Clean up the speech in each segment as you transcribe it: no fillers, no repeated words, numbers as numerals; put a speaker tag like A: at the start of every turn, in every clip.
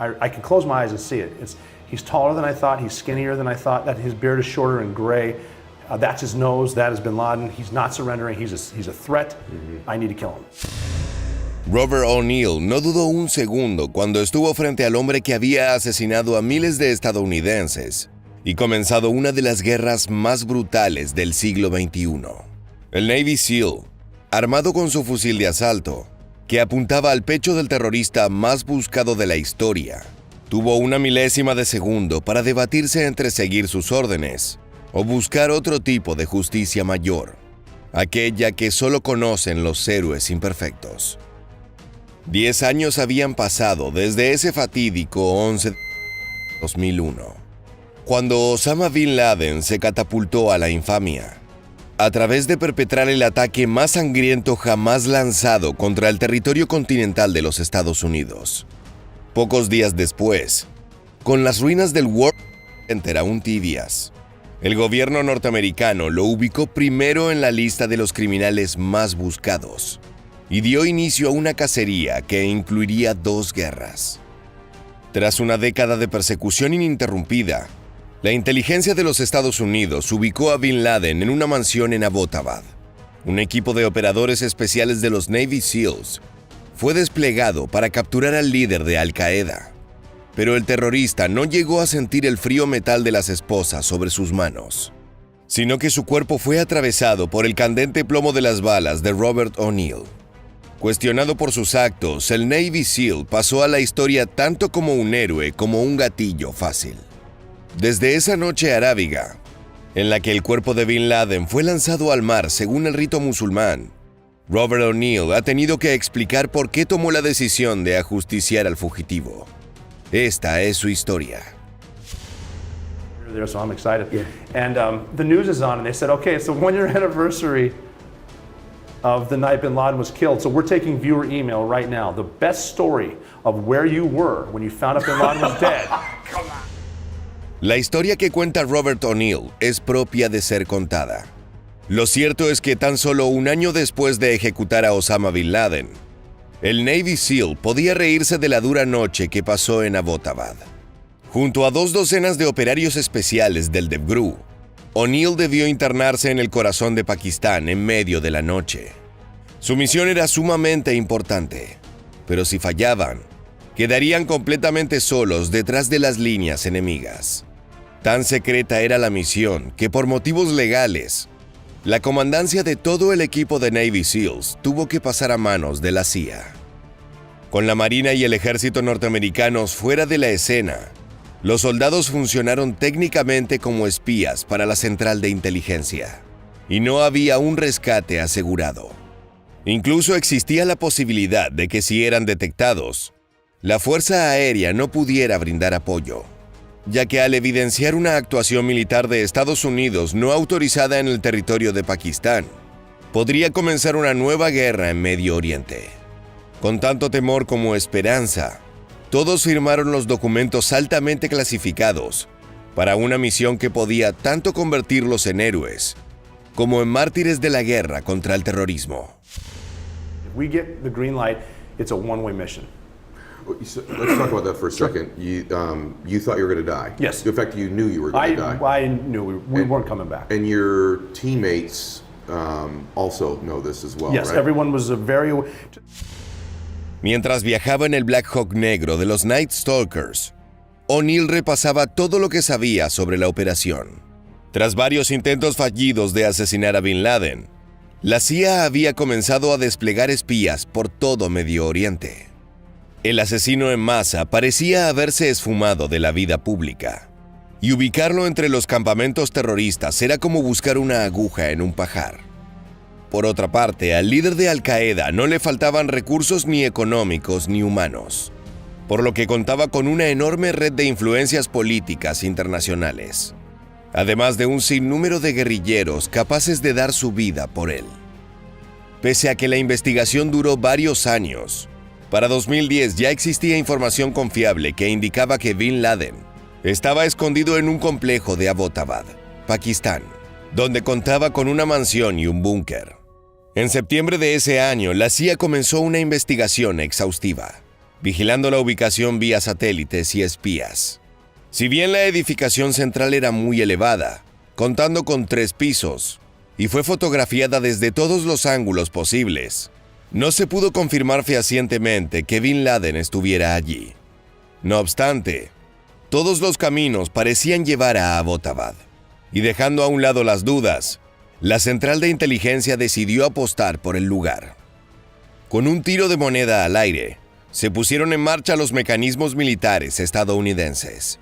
A: I can close my eyes and see it. He's taller than I thought. He's skinnier than I thought. That his beard is shorter and gray. That's his nose. That is Bin Laden. He's not surrendering. He's a threat. I need to kill him.
B: Robert O'Neill no dudó un segundo cuando estuvo frente al hombre que había asesinado a miles de estadounidenses y comenzado una de las guerras más brutales del siglo XXI. El Navy SEAL, armado con su fusil de asalto, que apuntaba al pecho del terrorista más buscado de la historia, tuvo una milésima de segundo para debatirse entre seguir sus órdenes o buscar otro tipo de justicia mayor, aquella que solo conocen los héroes imperfectos. 10 años habían pasado desde ese fatídico 11 de 2001, cuando Osama Bin Laden se catapultó a la infamia, a través de perpetrar el ataque más sangriento jamás lanzado contra el territorio continental de los Estados Unidos. Pocos días después, con las ruinas del World Trade Center aún tibias, el gobierno norteamericano lo ubicó primero en la lista de los criminales más buscados y dio inicio a una cacería que incluiría 2 guerras. Tras una década de persecución ininterrumpida, la inteligencia de los Estados Unidos ubicó a Bin Laden en una mansión en Abbottabad. Un equipo de operadores especiales de los Navy SEALs fue desplegado para capturar al líder de Al Qaeda. Pero el terrorista no llegó a sentir el frío metal de las esposas sobre sus manos, sino que su cuerpo fue atravesado por el candente plomo de las balas de Robert O'Neill. Cuestionado por sus actos, el Navy SEAL pasó a la historia tanto como un héroe como un gatillo fácil. Desde esa noche arábiga, en la que el cuerpo de Bin Laden fue lanzado al mar según el rito musulmán, Robert O'Neill ha tenido que explicar por qué tomó la decisión de ajusticiar al fugitivo. Esta es su historia.
A: So I'm excited. Yeah. And the news is on, and they said, okay, it's the 1-year anniversary of the night Bin Laden was killed. So we're taking viewer email right now. The best story of where you were when you found out Bin Laden was dead.
B: La historia que cuenta Robert O'Neill es propia de ser contada. Lo cierto es que tan solo un año después de ejecutar a Osama Bin Laden, el Navy SEAL podía reírse de la dura noche que pasó en Abbottabad. Junto a 2 docenas de operarios especiales del DEVGRU, O'Neill debió internarse en el corazón de Pakistán en medio de la noche. Su misión era sumamente importante, pero si fallaban, quedarían completamente solos detrás de las líneas enemigas. Tan secreta era la misión que por motivos legales, la comandancia de todo el equipo de Navy SEALs tuvo que pasar a manos de la CIA. Con la Marina y el Ejército norteamericanos fuera de la escena, los soldados funcionaron técnicamente como espías para la central de inteligencia, y no había un rescate asegurado. Incluso existía la posibilidad de que si eran detectados, la Fuerza Aérea no pudiera brindar apoyo, ya que al evidenciar una actuación militar de Estados Unidos no autorizada en el territorio de Pakistán, podría comenzar una nueva guerra en Medio Oriente. Con tanto temor como esperanza, todos firmaron los documentos altamente clasificados para una misión que podía tanto convertirlos en héroes como en mártires de la guerra contra el terrorismo.
A: If we get the green light, it's a one-way mission.
C: So let's talk about that for a second. You thought you were going to die.
A: Yes.
C: In fact, you knew you were going to die.
A: I knew we weren't coming back.
C: And your teammates also know this as well,
A: yes,
C: right?
A: Everyone was very...
B: Mientras viajaba en el Black Hawk negro de los Night Stalkers, O'Neill repasaba todo lo que sabía sobre la operación. Tras varios intentos fallidos de asesinar a Bin Laden, la CIA había comenzado a desplegar espías por todo Medio Oriente. El asesino en masa parecía haberse esfumado de la vida pública, y ubicarlo entre los campamentos terroristas era como buscar una aguja en un pajar. Por otra parte, al líder de Al Qaeda no le faltaban recursos ni económicos ni humanos, por lo que contaba con una enorme red de influencias políticas internacionales, además de un sinnúmero de guerrilleros capaces de dar su vida por él. Pese a que la investigación duró varios años, para 2010 ya existía información confiable que indicaba que Bin Laden estaba escondido en un complejo de Abbottabad, Pakistán, donde contaba con una mansión y un búnker. En septiembre de ese año, la CIA comenzó una investigación exhaustiva. vigilando la ubicación vía satélites y espías. Si bien la edificación central era muy elevada, contando con 3 pisos, y fue fotografiada desde todos los ángulos posibles, no se pudo confirmar fehacientemente que Bin Laden estuviera allí. No obstante, todos los caminos parecían llevar a Abbottabad, y dejando a un lado las dudas, la central de inteligencia decidió apostar por el lugar. Con un tiro de moneda al aire, se pusieron en marcha los mecanismos militares estadounidenses.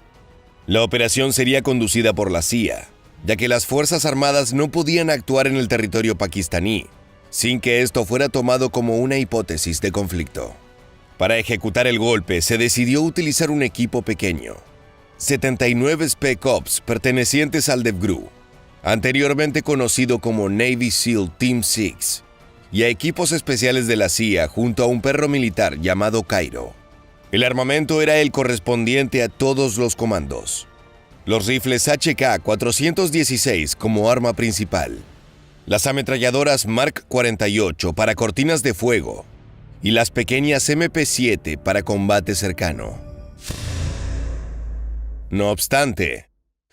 B: La operación sería conducida por la CIA, ya que las Fuerzas Armadas no podían actuar en el territorio pakistaní, sin que esto fuera tomado como una hipótesis de conflicto. Para ejecutar el golpe, se decidió utilizar un equipo pequeño, 79 Spec Ops pertenecientes al DevGru, anteriormente conocido como Navy SEAL Team 6, y a equipos especiales de la CIA junto a un perro militar llamado Cairo. El armamento era el correspondiente a todos los comandos. Los rifles HK-416 como arma principal, las ametralladoras Mark 48 para cortinas de fuego y las pequeñas MP7 para combate cercano. No obstante,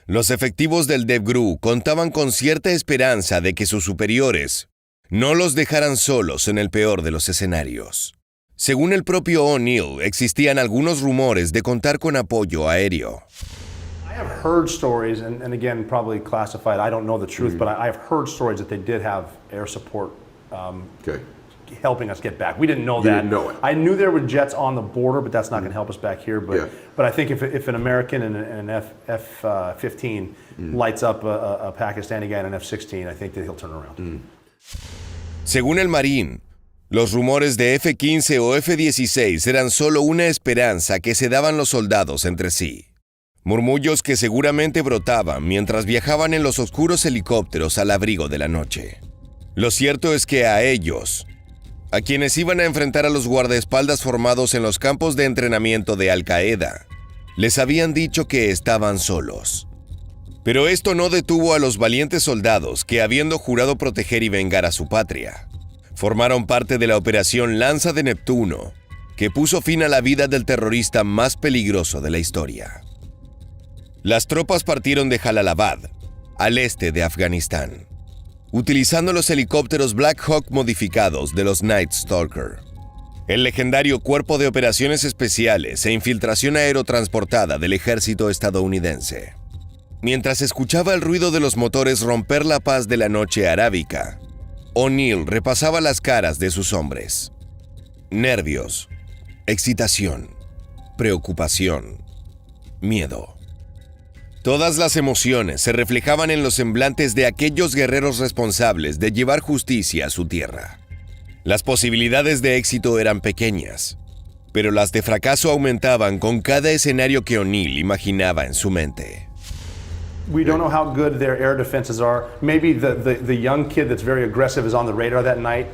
B: los efectivos del DevGru contaban con cierta esperanza de que sus superiores no los dejaran solos en el peor de los escenarios. Según el propio O'Neill, existían algunos rumores de contar con apoyo aéreo.
A: I have heard stories, and again, probably classified, I don't know the truth, but I have heard stories that they did have air support
C: Okay.
A: helping us get back. We didn't know
C: You
A: that.
C: didn't know it.
A: I knew there were jets on the border, but that's not going to help us back here. But
C: Yeah.
A: but I think if an American and an F-15 lights up a Pakistani guy and an F-16, I think that he'll turn around.
B: Según el Marín, los rumores de F-15 o F-16 eran solo una esperanza que se daban los soldados entre sí. Murmullos que seguramente brotaban mientras viajaban en los oscuros helicópteros al abrigo de la noche. Lo cierto es que a ellos, a quienes iban a enfrentar a los guardaespaldas formados en los campos de entrenamiento de Al-Qaeda, les habían dicho que estaban solos. Pero esto no detuvo a los valientes soldados que, habiendo jurado proteger y vengar a su patria, formaron parte de la operación Lanza de Neptuno, que puso fin a la vida del terrorista más peligroso de la historia. Las tropas partieron de Jalalabad, al este de Afganistán, utilizando los helicópteros Black Hawk modificados de los Night Stalker, el legendario Cuerpo de Operaciones Especiales e Infiltración Aerotransportada del ejército estadounidense. Mientras escuchaba el ruido de los motores romper la paz de la noche arábica, O'Neill repasaba las caras de sus hombres. Nervios, excitación, preocupación, miedo. Todas las emociones se reflejaban en los semblantes de aquellos guerreros responsables de llevar justicia a su tierra. Las posibilidades de éxito eran pequeñas, pero las de fracaso aumentaban con cada escenario que O'Neill imaginaba en su mente.
A: We don't know how good their air defenses are. Maybe the young kid that's very aggressive is on the radar that night.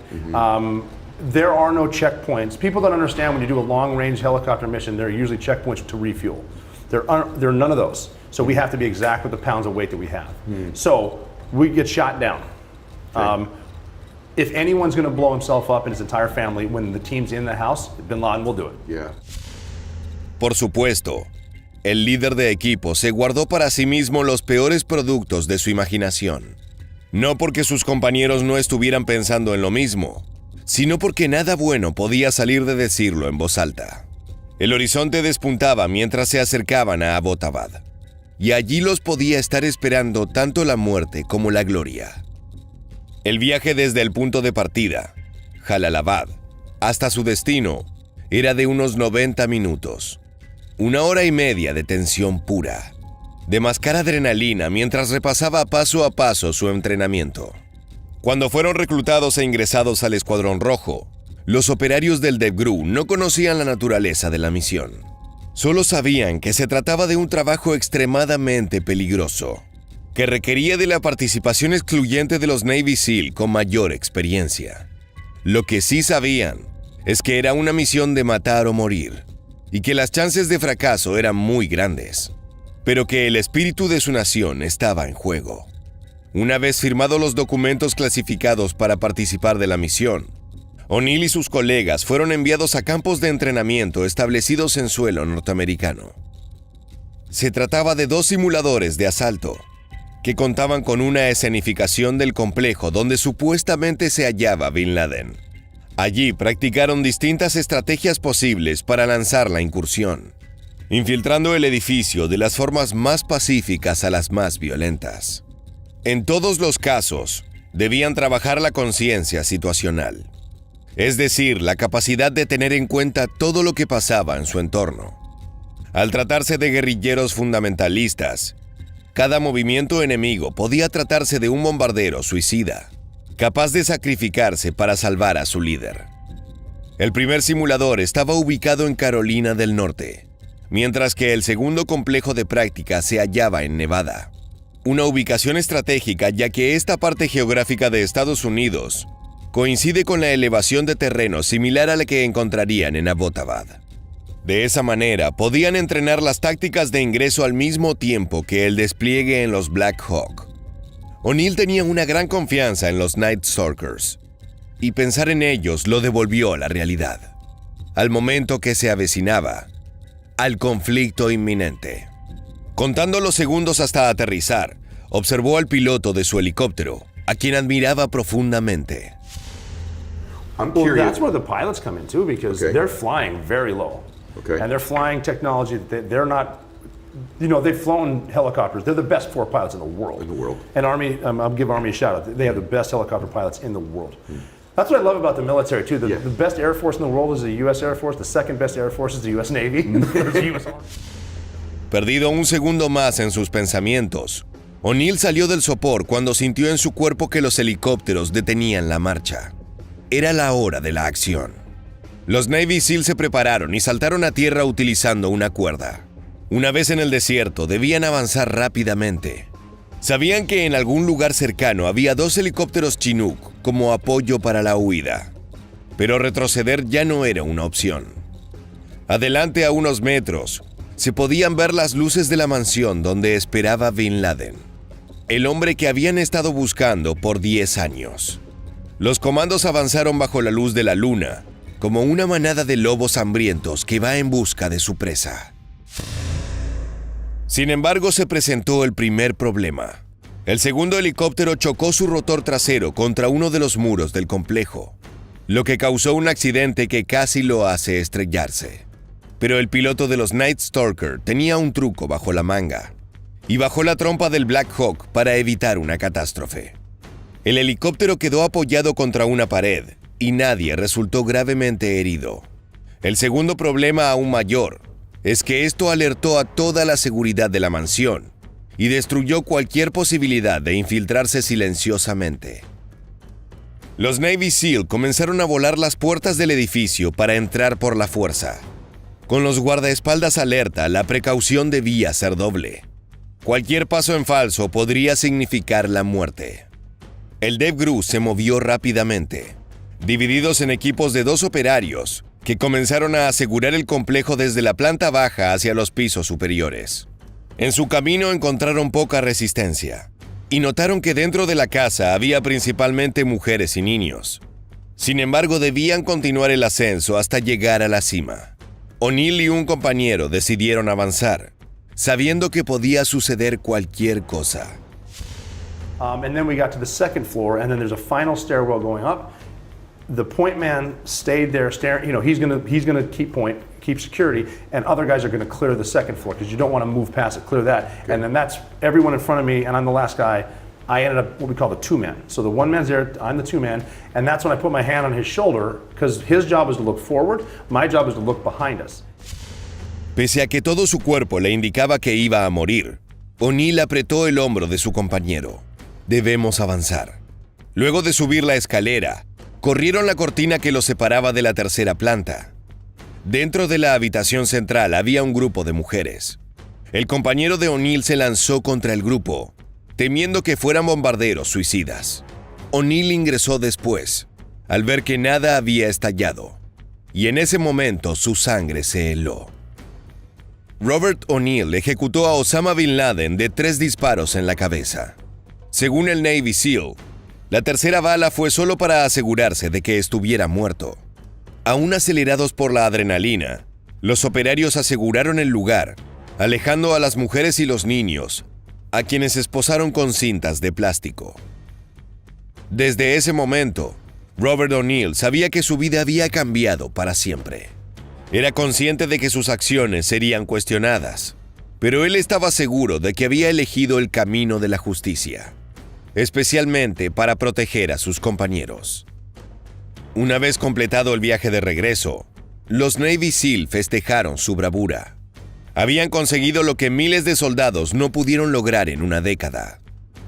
A: There are no checkpoints. People don't understand when you do a long-range helicopter mission, there are usually checkpoints to refuel. There are none of those. So we have to be exact with the pounds of weight that we have. So we get shot down. If anyone's going to blow himself up and his entire family, when the team's in the house, Bin Laden will do it.
C: Yeah.
B: Por supuesto, el líder de equipo se guardó para sí mismo los peores productos de su imaginación. No porque sus compañeros no estuvieran pensando en lo mismo, sino porque nada bueno podía salir de decirlo en voz alta. El horizonte despuntaba mientras se acercaban a Abbottabad, y allí los podía estar esperando tanto la muerte como la gloria. El viaje desde el punto de partida, Jalalabad, hasta su destino, era de unos 90 minutos. 1 hora y media de tensión pura, de mascar adrenalina mientras repasaba paso a paso su entrenamiento. Cuando fueron reclutados e ingresados al Escuadrón Rojo, los operarios del DevGru no conocían la naturaleza de la misión. Solo sabían que se trataba de un trabajo extremadamente peligroso, que requería de la participación excluyente de los Navy SEAL con mayor experiencia. Lo que sí sabían es que era una misión de matar o morir, y que las chances de fracaso eran muy grandes, pero que el espíritu de su nación estaba en juego. Una vez firmados los documentos clasificados para participar de la misión, O'Neill y sus colegas fueron enviados a campos de entrenamiento establecidos en suelo norteamericano. Se trataba de 2 simuladores de asalto, que contaban con una escenificación del complejo donde supuestamente se hallaba Bin Laden. Allí practicaron distintas estrategias posibles para lanzar la incursión, infiltrando el edificio de las formas más pacíficas a las más violentas. En todos los casos, debían trabajar la conciencia situacional, es decir, la capacidad de tener en cuenta todo lo que pasaba en su entorno. Al tratarse de guerrilleros fundamentalistas, cada movimiento enemigo podía tratarse de un bombardero suicida, capaz de sacrificarse para salvar a su líder. El primer simulador estaba ubicado en Carolina del Norte, mientras que el segundo complejo de práctica se hallaba en Nevada. Una ubicación estratégica, ya que esta parte geográfica de Estados Unidos coincide con la elevación de terreno similar a la que encontrarían en Abbottabad. De esa manera, podían entrenar las tácticas de ingreso al mismo tiempo que el despliegue en los Black Hawk. O'Neill tenía una gran confianza en los Night Stalkers, y pensar en ellos lo devolvió a la realidad, al momento que se avecinaba al conflicto inminente. Contando los segundos hasta aterrizar, observó al piloto de su helicóptero, a quien admiraba profundamente.
C: I'm
A: Well,
C: curious.
A: that's where the pilots come in too, because
C: Okay.
A: they're flying very low.
C: Okay.
A: And they're flying technology that they're not, they've flown helicopters. They're the best 4 pilots in the world.
C: In the world.
A: And Army, I'll give Army a shout out. They have the best helicopter pilots in the world. That's what I love about the military too.
C: Yeah.
A: The best Air Force in the world is the U.S. Air Force. The second best Air Force is the U.S. Navy. There's the U.S. Army.
B: Perdido un segundo más en sus pensamientos, O'Neill salió del sopor cuando sintió en su cuerpo que los helicópteros detenían la marcha. Era la hora de la acción. Los Navy SEAL se prepararon y saltaron a tierra utilizando una cuerda. Una vez en el desierto, debían avanzar rápidamente. Sabían que en algún lugar cercano había 2 helicópteros Chinook como apoyo para la huida, pero retroceder ya no era una opción. Adelante a unos metros, se podían ver las luces de la mansión donde esperaba Bin Laden, el hombre que habían estado buscando por 10 años. Los comandos avanzaron bajo la luz de la luna, como una manada de lobos hambrientos que va en busca de su presa. Sin embargo, se presentó el primer problema. El segundo helicóptero chocó su rotor trasero contra uno de los muros del complejo, lo que causó un accidente que casi lo hace estrellarse. Pero el piloto de los Night Stalker tenía un truco bajo la manga y bajó la trompa del Black Hawk para evitar una catástrofe. El helicóptero quedó apoyado contra una pared y nadie resultó gravemente herido. El segundo problema, aún mayor, es que esto alertó a toda la seguridad de la mansión y destruyó cualquier posibilidad de infiltrarse silenciosamente. Los Navy SEAL comenzaron a volar las puertas del edificio para entrar por la fuerza. Con los guardaespaldas alerta, la precaución debía ser doble. Cualquier paso en falso podría significar la muerte. El DevGru se movió rápidamente, divididos en equipos de 2 operarios, que comenzaron a asegurar el complejo desde la planta baja hacia los pisos superiores. En su camino encontraron poca resistencia, y notaron que dentro de la casa había principalmente mujeres y niños. Sin embargo, debían continuar el ascenso hasta llegar a la cima. O'Neill y un compañero decidieron avanzar, sabiendo que podía suceder cualquier cosa.
A: And then we got to the second floor, and then there's a final stairwell going up. The point man stayed there staring. He's gonna keep security, and other guys are gonna clear the second floor because you don't want to move past it, clear that. Okay. And then that's everyone in front of me, and I'm the last guy. I ended up what we call the 2-man. So the 1-man's there, I'm the 2-man, and that's when I put my hand on his shoulder because his job is to look forward, my job is to look behind us.
B: Pese a que todo su cuerpo le indicaba que iba a morir, O'Neill apretó el hombro de su compañero. Debemos avanzar. Luego de subir la escalera, corrieron la cortina que los separaba de la tercera planta. Dentro de la habitación central había un grupo de mujeres. El compañero de O'Neill se lanzó contra el grupo, temiendo que fueran bombarderos suicidas. O'Neill ingresó después, al ver que nada había estallado, y en ese momento su sangre se heló. Robert O'Neill ejecutó a Osama Bin Laden de 3 disparos en la cabeza. Según el Navy SEAL, La tercera bala fue solo para asegurarse de que estuviera muerto. Aún acelerados por la adrenalina, los operarios aseguraron el lugar, alejando a las mujeres y los niños, a quienes esposaron con cintas de plástico. Desde ese momento, Robert O'Neill sabía que su vida había cambiado para siempre. Era consciente de que sus acciones serían cuestionadas, pero él estaba seguro de que había elegido el camino de la justicia, especialmente para proteger a sus compañeros. Una vez completado el viaje de regreso, los Navy SEAL festejaron su bravura. Habían conseguido lo que miles de soldados no pudieron lograr en una década: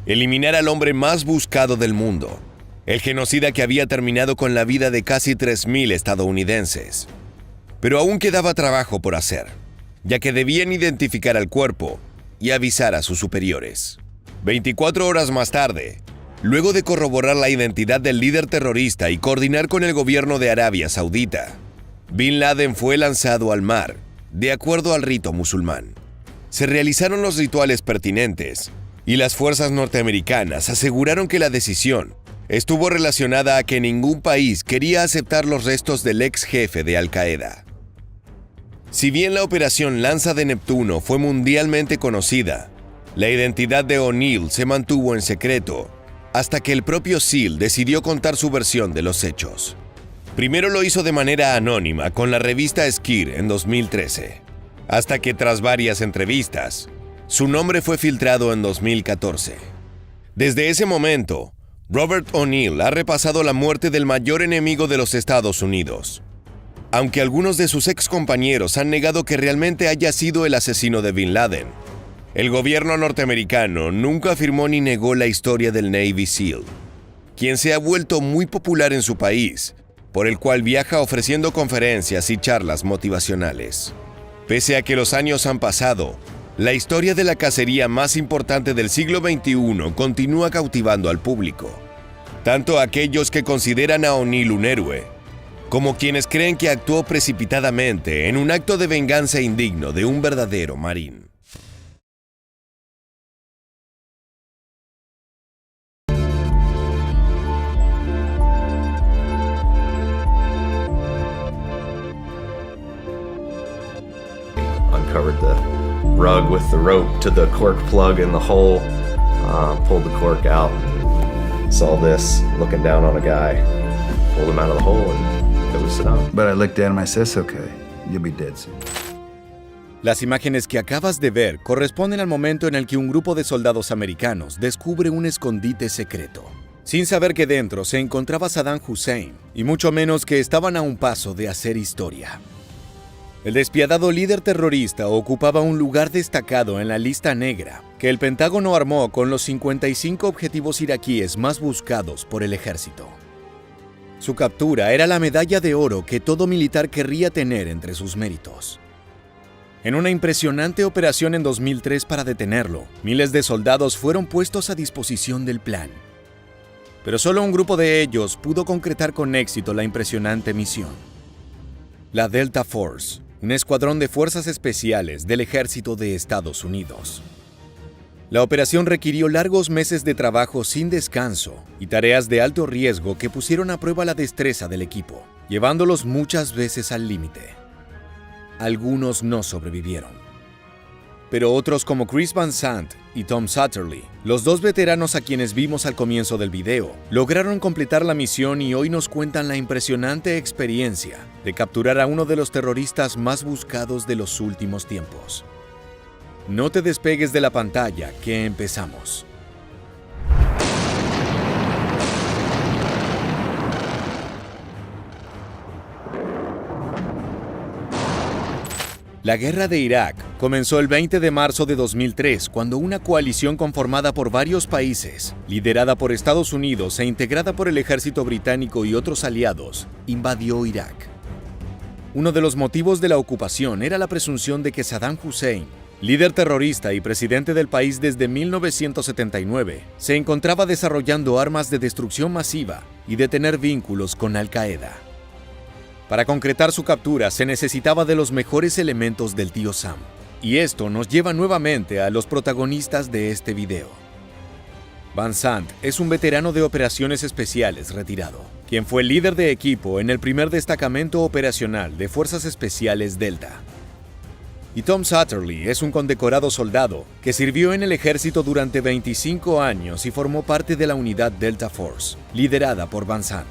B: eliminar al hombre más buscado del mundo, el genocida que había terminado con la vida de casi 3,000 estadounidenses. Pero aún quedaba trabajo por hacer, ya que debían identificar al cuerpo y avisar a sus superiores. 24 horas más tarde, luego de corroborar la identidad del líder terrorista y coordinar con el gobierno de Arabia Saudita, Bin Laden fue lanzado al mar, de acuerdo al rito musulmán. Se realizaron los rituales pertinentes y las fuerzas norteamericanas aseguraron que la decisión estuvo relacionada a que ningún país quería aceptar los restos del ex jefe de Al-Qaeda. Si bien la operación Lanza de Neptuno fue mundialmente conocida, la identidad de O'Neill se mantuvo en secreto hasta que el propio SEAL decidió contar su versión de los hechos. Primero lo hizo de manera anónima con la revista Esquire en 2013, hasta que tras varias entrevistas, su nombre fue filtrado en 2014. Desde ese momento, Robert O'Neill ha repasado la muerte del mayor enemigo de los Estados Unidos. Aunque algunos de sus ex compañeros han negado que realmente haya sido el asesino de Bin Laden, el gobierno norteamericano nunca afirmó ni negó la historia del Navy SEAL, quien se ha vuelto muy popular en su país, por el cual viaja ofreciendo conferencias y charlas motivacionales. Pese a que los años han pasado, la historia de la cacería más importante del siglo XXI continúa cautivando al público, tanto aquellos que consideran a O'Neill un héroe, como quienes creen que actuó precipitadamente en un acto de venganza indigno de un verdadero marín.
D: Uncovered the rug with the rope to the cork plug in the hole, pulled the cork out, saw this looking down on a guy, pulled him out of the hole and loosened up.
E: But I looked at him, I said, "It's okay, you'll be dead soon."
F: Las imágenes que acabas de ver corresponden al momento en el que un grupo de soldados americanos descubre un escondite secreto, sin saber que dentro se encontraba Saddam Hussein, y mucho menos que estaban a un paso de hacer historia. El despiadado líder terrorista ocupaba un lugar destacado en la lista negra que el Pentágono armó con los 55 objetivos iraquíes más buscados por el ejército. Su captura era la medalla de oro que todo militar querría tener entre sus méritos. En una impresionante operación en 2003 para detenerlo, miles de soldados fueron puestos a disposición del plan. Pero solo un grupo de ellos pudo concretar con éxito la impresionante misión. La Delta Force, un escuadrón de fuerzas especiales del ejército de Estados Unidos. La operación requirió largos meses de trabajo sin descanso y tareas de alto riesgo que pusieron a prueba la destreza del equipo, llevándolos muchas veces al límite. Algunos no sobrevivieron. Pero otros como Chris Van Sant y Tom Satterley, los dos veteranos a quienes vimos al comienzo del video, lograron completar la misión y hoy nos cuentan la impresionante experiencia de capturar a uno de los terroristas más buscados de los últimos tiempos. No te despegues de la pantalla, que empezamos. La guerra de Irak comenzó el 20 de marzo de 2003, cuando una coalición conformada por varios países, liderada por Estados Unidos e integrada por el ejército británico y otros aliados, invadió Irak. Uno de los motivos de la ocupación era la presunción de que Saddam Hussein, líder terrorista y presidente del país desde 1979, se encontraba desarrollando armas de destrucción masiva y de tener vínculos con Al-Qaeda. Para concretar su captura se necesitaba de los mejores elementos del tío Sam. Y esto nos lleva nuevamente a los protagonistas de este video. Van Sant es un veterano de operaciones especiales retirado, quien fue líder de equipo en el primer destacamento operacional de Fuerzas Especiales Delta. Y Tom Satterley es un condecorado soldado que sirvió en el ejército durante 25 años y formó parte de la unidad Delta Force, liderada por Van Sant.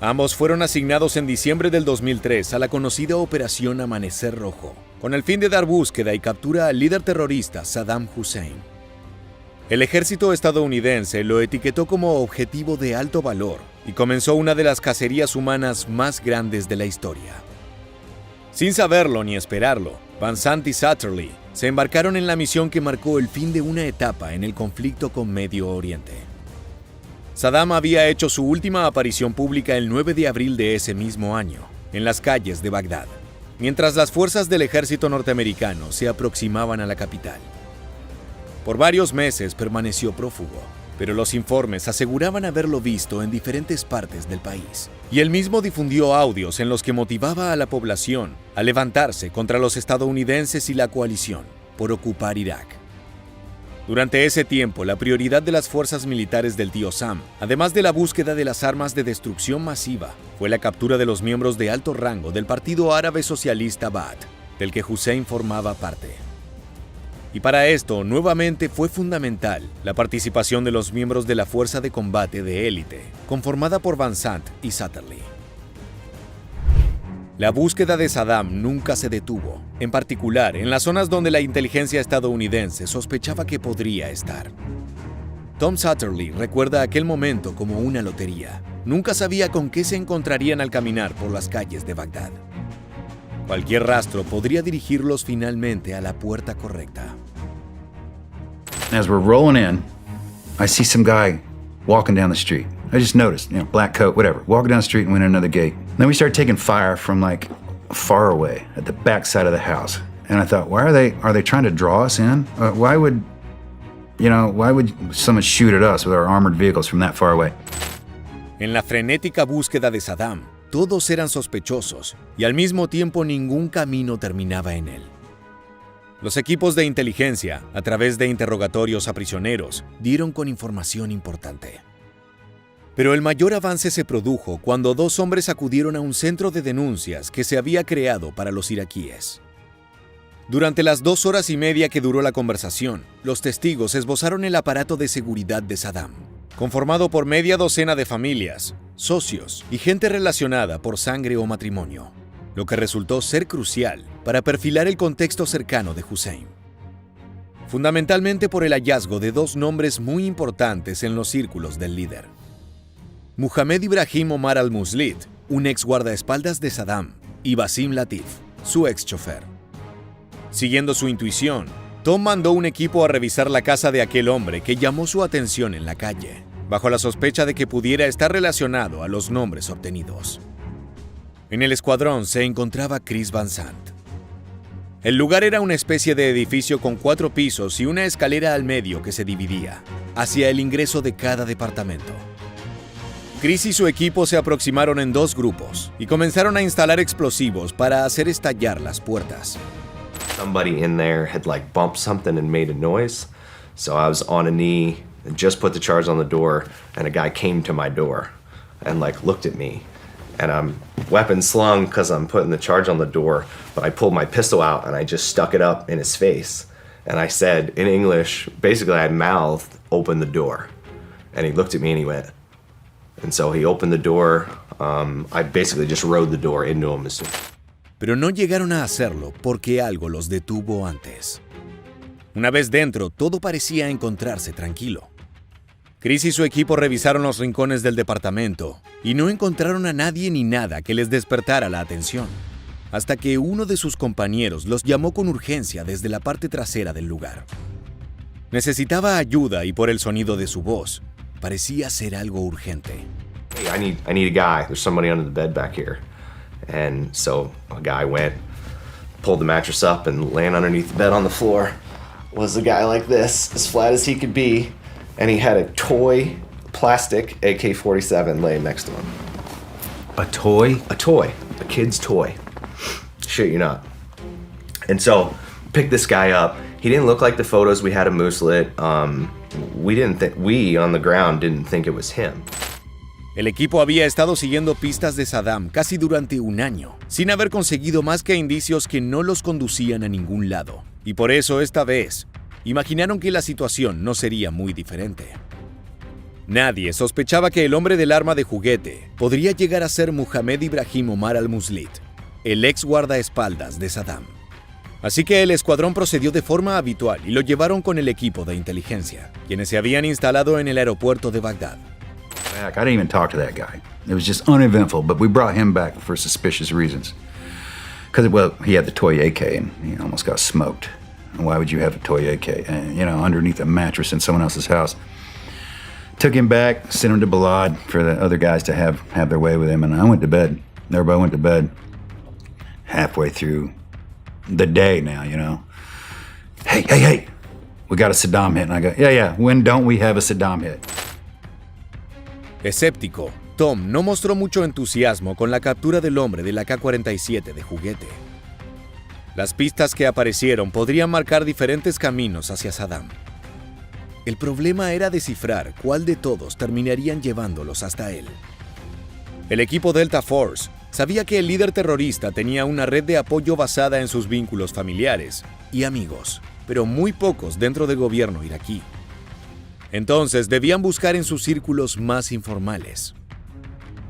F: Ambos fueron asignados en diciembre del 2003 a la conocida Operación Amanecer Rojo, con el fin de dar búsqueda y captura al líder terrorista Saddam Hussein. El ejército estadounidense lo etiquetó como objetivo de alto valor y comenzó una de las cacerías humanas más grandes de la historia. Sin saberlo ni esperarlo, Van Sant y Satterley se embarcaron en la misión que marcó el fin de una etapa en el conflicto con Medio Oriente. Saddam había hecho su última aparición pública el 9 de abril de ese mismo año, en las calles de Bagdad, mientras las fuerzas del ejército norteamericano se aproximaban a la capital. Por varios meses permaneció prófugo, pero los informes aseguraban haberlo visto en diferentes partes del país, y él mismo difundió audios en los que motivaba a la población a levantarse contra los estadounidenses y la coalición por ocupar Irak. Durante ese tiempo, la prioridad de las fuerzas militares del tío Sam, además de la búsqueda de las armas de destrucción masiva, fue la captura de los miembros de alto rango del Partido Árabe Socialista Ba'ath, del que Hussein formaba parte. Y para esto, nuevamente fue fundamental la participación de los miembros de la Fuerza de Combate de Élite, conformada por Van Sant y Satterley. La búsqueda de Saddam nunca se detuvo, en particular en las zonas donde la inteligencia estadounidense sospechaba que podría estar. Tom Satterley recuerda aquel momento como una lotería. Nunca sabía con qué se encontrarían al caminar por las calles de Bagdad. Cualquier rastro podría dirigirlos finalmente a la puerta correcta.
E: As we're rolling in, I see some guy walking down the street. I just noticed, black coat, whatever, walking down the street and went in another gate. Then we started taking fire from like far away at the back side of the house. And I thought, are they trying to draw us in? Why would someone shoot at us with our armored vehicles from that far away?
F: En la frenética búsqueda de Saddam, todos eran sospechosos y al mismo tiempo ningún camino terminaba en él. Los equipos de inteligencia, a través de interrogatorios a prisioneros, dieron con información importante. Pero el mayor avance se produjo cuando dos hombres acudieron a un centro de denuncias que se había creado para los iraquíes. Durante las 2 horas y media que duró la conversación, los testigos esbozaron el aparato de seguridad de Saddam, conformado por media docena de familias, socios y gente relacionada por sangre o matrimonio, lo que resultó ser crucial para perfilar el contexto cercano de Hussein. Fundamentalmente por el hallazgo de 2 nombres muy importantes en los círculos del líder. Muhammad Ibrahim Omar al-Muslit, un ex guardaespaldas de Saddam, y Basim Latif, su ex chofer. Siguiendo su intuición, Tom mandó un equipo a revisar la casa de aquel hombre que llamó su atención en la calle, bajo la sospecha de que pudiera estar relacionado a los nombres obtenidos. En el escuadrón se encontraba Chris Van Sant. El lugar era una especie de edificio con 4 pisos y una escalera al medio que se dividía hacia el ingreso de cada departamento. Chris y su equipo se aproximaron en 2 grupos y comenzaron a instalar explosivos para hacer estallar las puertas.
D: Somebody in there had bumped something and made a noise. So I was on a knee and just put the charge on the door, and a guy came to my door and looked at me. And I'm weapon slung because I'm putting the charge on the door, but I pulled my pistol out and I just stuck it up in his face. And I said in English, basically I had mouthed, "Open the door." And he looked at me and he went. And so he opened the door. I basically just rode the door into him.
F: Pero no llegaron a hacerlo porque algo los detuvo antes. Una vez dentro, todo parecía encontrarse tranquilo. Chris y su equipo revisaron los rincones del departamento y no encontraron a nadie ni nada que les despertara la atención, hasta que uno de sus compañeros los llamó con urgencia desde la parte trasera del lugar. Necesitaba ayuda y por el sonido de su voz, parecía ser algo urgente.
D: Hey, I need a guy. There's somebody under the bed back here. And so a guy went, pulled the mattress up, and laying underneath the bed on the floor was a guy like this, as flat as he could be, and he had a toy plastic AK-47 laying next to him.
E: A toy?
D: A toy. A kid's toy. Shit you not. And so, picked this guy up. He didn't look like the photos we had of Mooselet. We on the ground didn't think it was him.
F: El equipo había estado siguiendo pistas de Saddam casi durante un año, sin haber conseguido más que indicios que no los conducían a ningún lado. Y por eso esta vez, imaginaron que la situación no sería muy diferente. Nadie sospechaba que el hombre del arma de juguete podría llegar a ser Mohammed Ibrahim Omar al-Muslit, el ex guardaespaldas de Saddam. Así que el escuadrón procedió de forma habitual y lo llevaron con el equipo de inteligencia, quienes se habían instalado en el aeropuerto de Bagdad.
E: I didn't even talk to that guy. It was just uneventful, but we brought him back for suspicious reasons. Because, well, he had the toy AK and he almost got smoked. And why would you have a toy AK, underneath a mattress in someone else's house? Took him back, sent him to Balad for the other guys to have their way with him, and I went to bed. Everybody went to bed. Halfway through the day now, Hey, we got a Saddam hit. And I go, yeah, when don't we have a Saddam hit?
F: Escéptico, Tom no mostró mucho entusiasmo con la captura del hombre del AK-47 de juguete. Las pistas que aparecieron podrían marcar diferentes caminos hacia Saddam. El problema era descifrar cuál de todos terminarían llevándolos hasta él. El equipo Delta Force sabía que el líder terrorista tenía una red de apoyo basada en sus vínculos familiares y amigos, pero muy pocos dentro del gobierno iraquí. Entonces debían buscar en sus círculos más informales.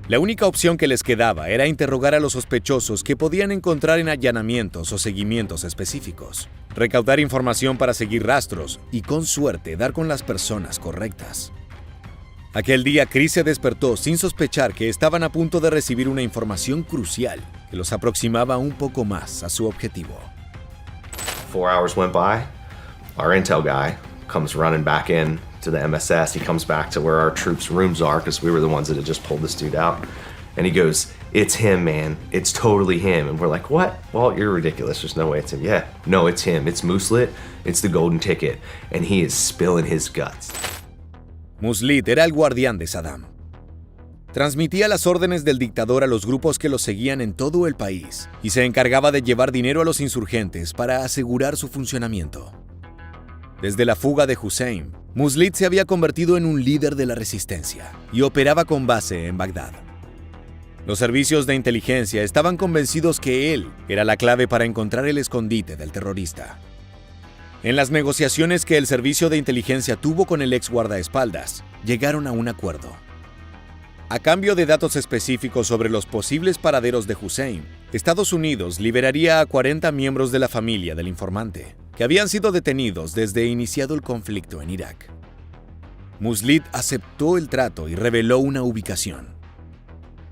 F: La única opción que les quedaba era interrogar a los sospechosos que podían encontrar en allanamientos o seguimientos específicos, recaudar información para seguir rastros y, con suerte, dar con las personas correctas. Aquel día, Chris se despertó sin sospechar que estaban a punto de recibir una información crucial que los aproximaba un poco más a su objetivo.
D: 4 hours went by. Our intel guy comes running back in to the MSS. He comes back to where our troops' rooms are because we were the ones that had just pulled this dude out. And he goes, "It's him, man. It's totally him." And we're like, "What? Well, you're ridiculous. There's no way it's him." "Yeah, no, it's him. It's Muslit. It's the golden ticket. And he is spilling his guts."
F: Muslit era el guardián de Saddam. Transmitía las órdenes del dictador a los grupos que lo seguían en todo el país y se encargaba de llevar dinero a los insurgentes para asegurar su funcionamiento. Desde la fuga de Hussein, Muslit se había convertido en un líder de la resistencia y operaba con base en Bagdad. Los servicios de inteligencia estaban convencidos que él era la clave para encontrar el escondite del terrorista. En las negociaciones que el servicio de inteligencia tuvo con el ex guardaespaldas, llegaron a un acuerdo. A cambio de datos específicos sobre los posibles paraderos de Hussein, Estados Unidos liberaría a 40 miembros de la familia del informante, que habían sido detenidos desde iniciado el conflicto en Irak. Muslit aceptó el trato y reveló una ubicación.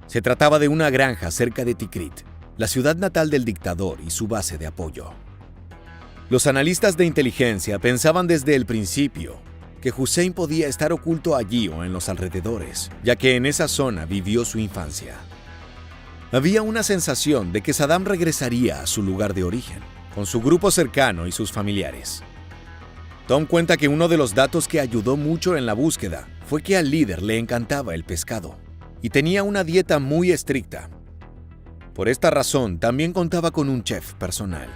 F: Se trataba de una granja cerca de Tikrit, la ciudad natal del dictador y su base de apoyo. Los analistas de inteligencia pensaban desde el principio que Hussein podía estar oculto allí o en los alrededores, ya que en esa zona vivió su infancia. Había una sensación de que Saddam regresaría a su lugar de origen, con su grupo cercano y sus familiares. Tom cuenta que uno de los datos que ayudó mucho en la búsqueda fue que al líder le encantaba el pescado y tenía una dieta muy estricta. Por esta razón, también contaba con un chef personal.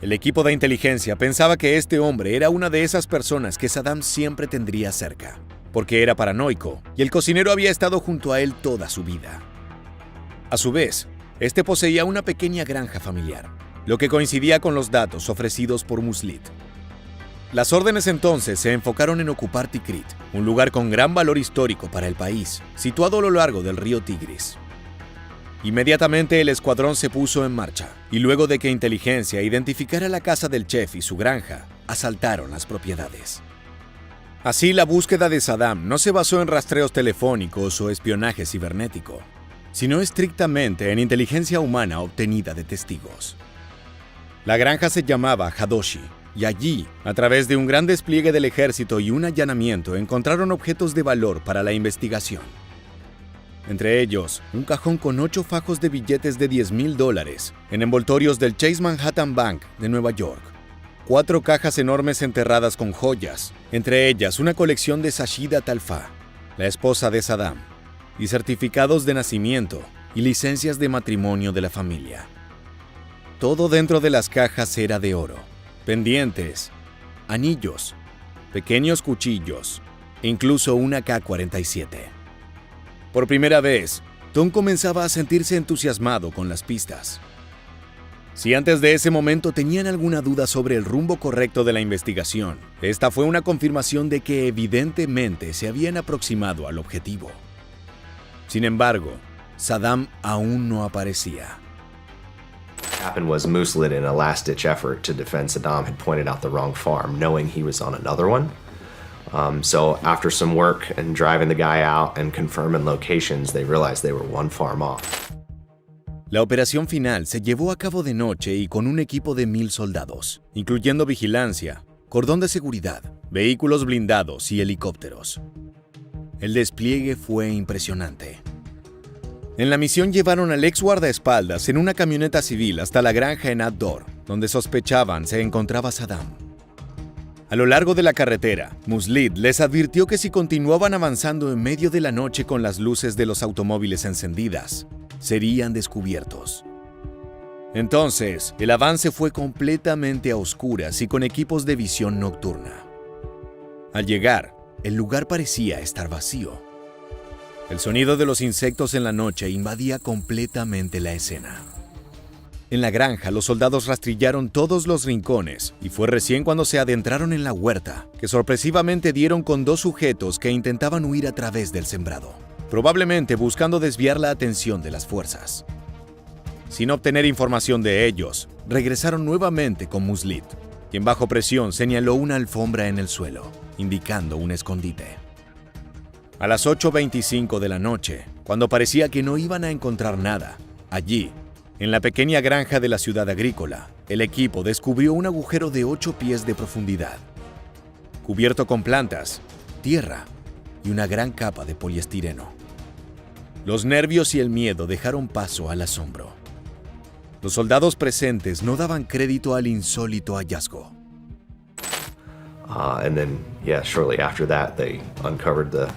F: El equipo de inteligencia pensaba que este hombre era una de esas personas que Saddam siempre tendría cerca, porque era paranoico y el cocinero había estado junto a él toda su vida. A su vez, este poseía una pequeña granja familiar, lo que coincidía con los datos ofrecidos por Muslit. Las órdenes entonces se enfocaron en ocupar Tikrit, un lugar con gran valor histórico para el país, situado a lo largo del río Tigris. Inmediatamente el escuadrón se puso en marcha, y luego de que inteligencia identificara la casa del chef y su granja, asaltaron las propiedades. Así, la búsqueda de Saddam no se basó en rastreos telefónicos o espionaje cibernético, sino estrictamente en inteligencia humana obtenida de testigos. La granja se llamaba Hadoshi, y allí, a través de un gran despliegue del ejército y un allanamiento, encontraron objetos de valor para la investigación. Entre ellos, un cajón con 8 fajos de billetes de $10,000 en envoltorios del Chase Manhattan Bank de Nueva York, 4 cajas enormes enterradas con joyas, entre ellas una colección de Sashida Talfa, la esposa de Saddam, y certificados de nacimiento y licencias de matrimonio de la familia. Todo dentro de las cajas era de oro, pendientes, anillos, pequeños cuchillos e incluso una K-47. Por primera vez, Tom comenzaba a sentirse entusiasmado con las pistas. Si antes de ese momento tenían alguna duda sobre el rumbo correcto de la investigación, esta fue una confirmación de que evidentemente se habían aproximado al objetivo. Sin embargo, Saddam aún no aparecía.
D: What happened was Mussolini, in a last-ditch effort to defend Saddam, had pointed out the wrong farm, knowing he was on another one. So after some work and driving the guy out and confirming locations, they realized they were one farm off.
F: La operación final se llevó a cabo de noche y con un equipo de 1000 soldados, incluyendo vigilancia, cordón de seguridad, vehículos blindados y helicópteros. El despliegue fue impresionante. En la misión llevaron al ex guardaespaldas en una camioneta civil hasta la granja en Ad-Dor, donde sospechaban se encontraba Saddam. A lo largo de la carretera, Muslid les advirtió que si continuaban avanzando en medio de la noche con las luces de los automóviles encendidas, serían descubiertos. Entonces, el avance fue completamente a oscuras y con equipos de visión nocturna. Al llegar, el lugar parecía estar vacío. El sonido de los insectos en la noche invadía completamente la escena. En la granja, los soldados rastrillaron todos los rincones y fue recién cuando se adentraron en la huerta que sorpresivamente dieron con 2 sujetos que intentaban huir a través del sembrado, probablemente buscando desviar la atención de las fuerzas. Sin obtener información de ellos, regresaron nuevamente con Muslid, quien bajo presión señaló una alfombra en el suelo, indicando un escondite. A las 8:25 de la noche, cuando parecía que no iban a encontrar nada, allí, en la pequeña granja de la ciudad agrícola, el equipo descubrió un agujero de 8 pies de profundidad, cubierto con plantas, tierra y una gran capa de poliestireno. Los nervios y el miedo dejaron paso al asombro. Los soldados presentes no daban crédito al insólito hallazgo.
D: And then, shortly after that, they uncovered the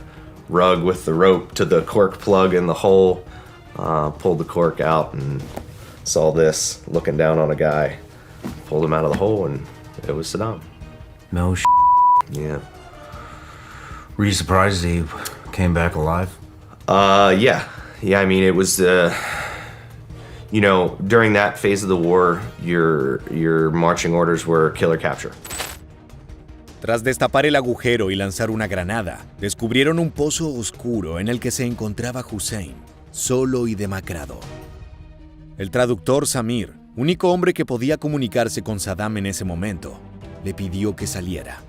D: rug with the rope to the cork plug in the hole, pulled the cork out and saw this looking down on a guy, pulled him out of the hole, and it was Saddam.
G: No
D: Yeah.
G: Were you surprised he came back alive?
D: Yeah, I mean, it was, during that phase of the war, your marching orders were killer capture.
F: Tras destapar el agujero y lanzar una granada, descubrieron un pozo oscuro en el que se encontraba Hussein, solo y demacrado. El traductor Samir, único hombre que podía comunicarse con Saddam en ese momento, le pidió que saliera.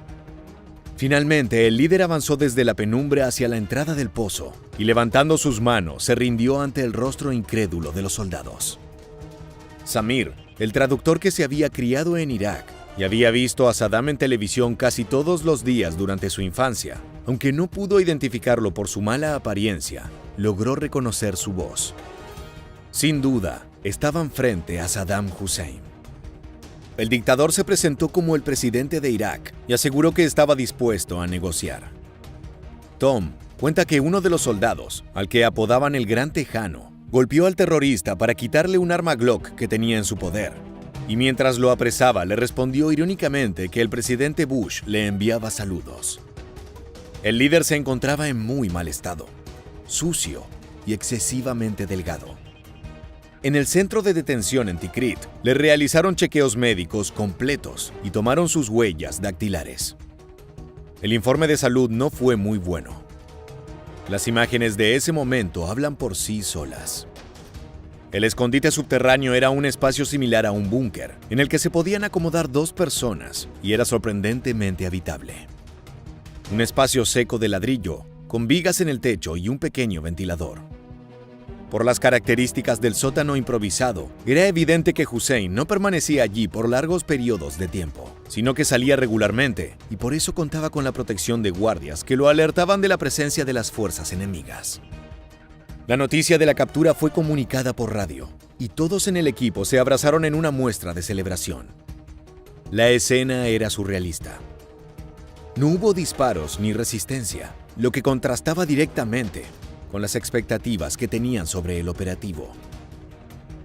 F: Finalmente, el líder avanzó desde la penumbra hacia la entrada del pozo y levantando sus manos se rindió ante el rostro incrédulo de los soldados. Samir, el traductor que se había criado en Irak y había visto a Saddam en televisión casi todos los días durante su infancia, aunque no pudo identificarlo por su mala apariencia, logró reconocer su voz. Sin duda, estaban frente a Saddam Hussein. El dictador se presentó como el presidente de Irak y aseguró que estaba dispuesto a negociar. Tom cuenta que uno de los soldados, al que apodaban el Gran Tejano, golpeó al terrorista para quitarle un arma Glock que tenía en su poder, y mientras lo apresaba le respondió irónicamente que el presidente Bush le enviaba saludos. El líder se encontraba en muy mal estado, sucio y excesivamente delgado. En el centro de detención en Tikrit le realizaron chequeos médicos completos y tomaron sus huellas dactilares. El informe de salud no fue muy bueno. Las imágenes de ese momento hablan por sí solas. El escondite subterráneo era un espacio similar a un búnker, en el que se podían acomodar 2 personas y era sorprendentemente habitable. Un espacio seco de ladrillo, con vigas en el techo y un pequeño ventilador. Por las características del sótano improvisado, era evidente que Hussein no permanecía allí por largos periodos de tiempo, sino que salía regularmente y por eso contaba con la protección de guardias que lo alertaban de la presencia de las fuerzas enemigas. La noticia de la captura fue comunicada por radio y todos en el equipo se abrazaron en una muestra de celebración. La escena era surrealista. No hubo disparos ni resistencia, lo que contrastaba directamente con las expectativas que tenían sobre el operativo.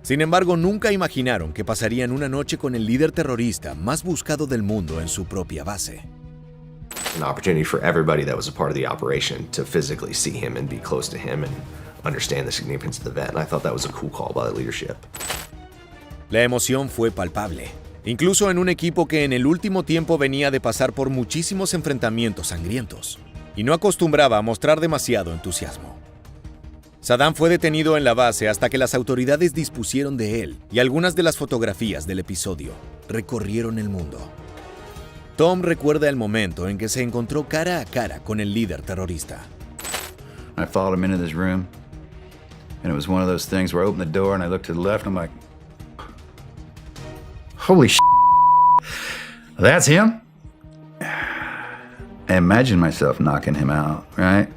F: Sin embargo, nunca imaginaron que pasarían una noche con el líder terrorista más buscado del mundo en su propia base.
D: an opportunity for everybody that was a part of the operation to physically see him and be close to him and understand the significance of the event. And I thought that was a cool call by the leadership.
F: La emoción fue palpable, incluso en un equipo que en el último tiempo venía de pasar por muchísimos enfrentamientos sangrientos y no acostumbraba a mostrar demasiado entusiasmo. Saddam fue detenido en la base hasta que las autoridades dispusieron de él y algunas de las fotografías del episodio recorrieron el mundo. Tom recuerda el momento en que se encontró cara a cara con el líder terrorista.
E: I followed him into this room, and it was one of those things where I opened the door and I looked to the left and I'm like, holy shit, that's him? I imagined myself knocking him out, right?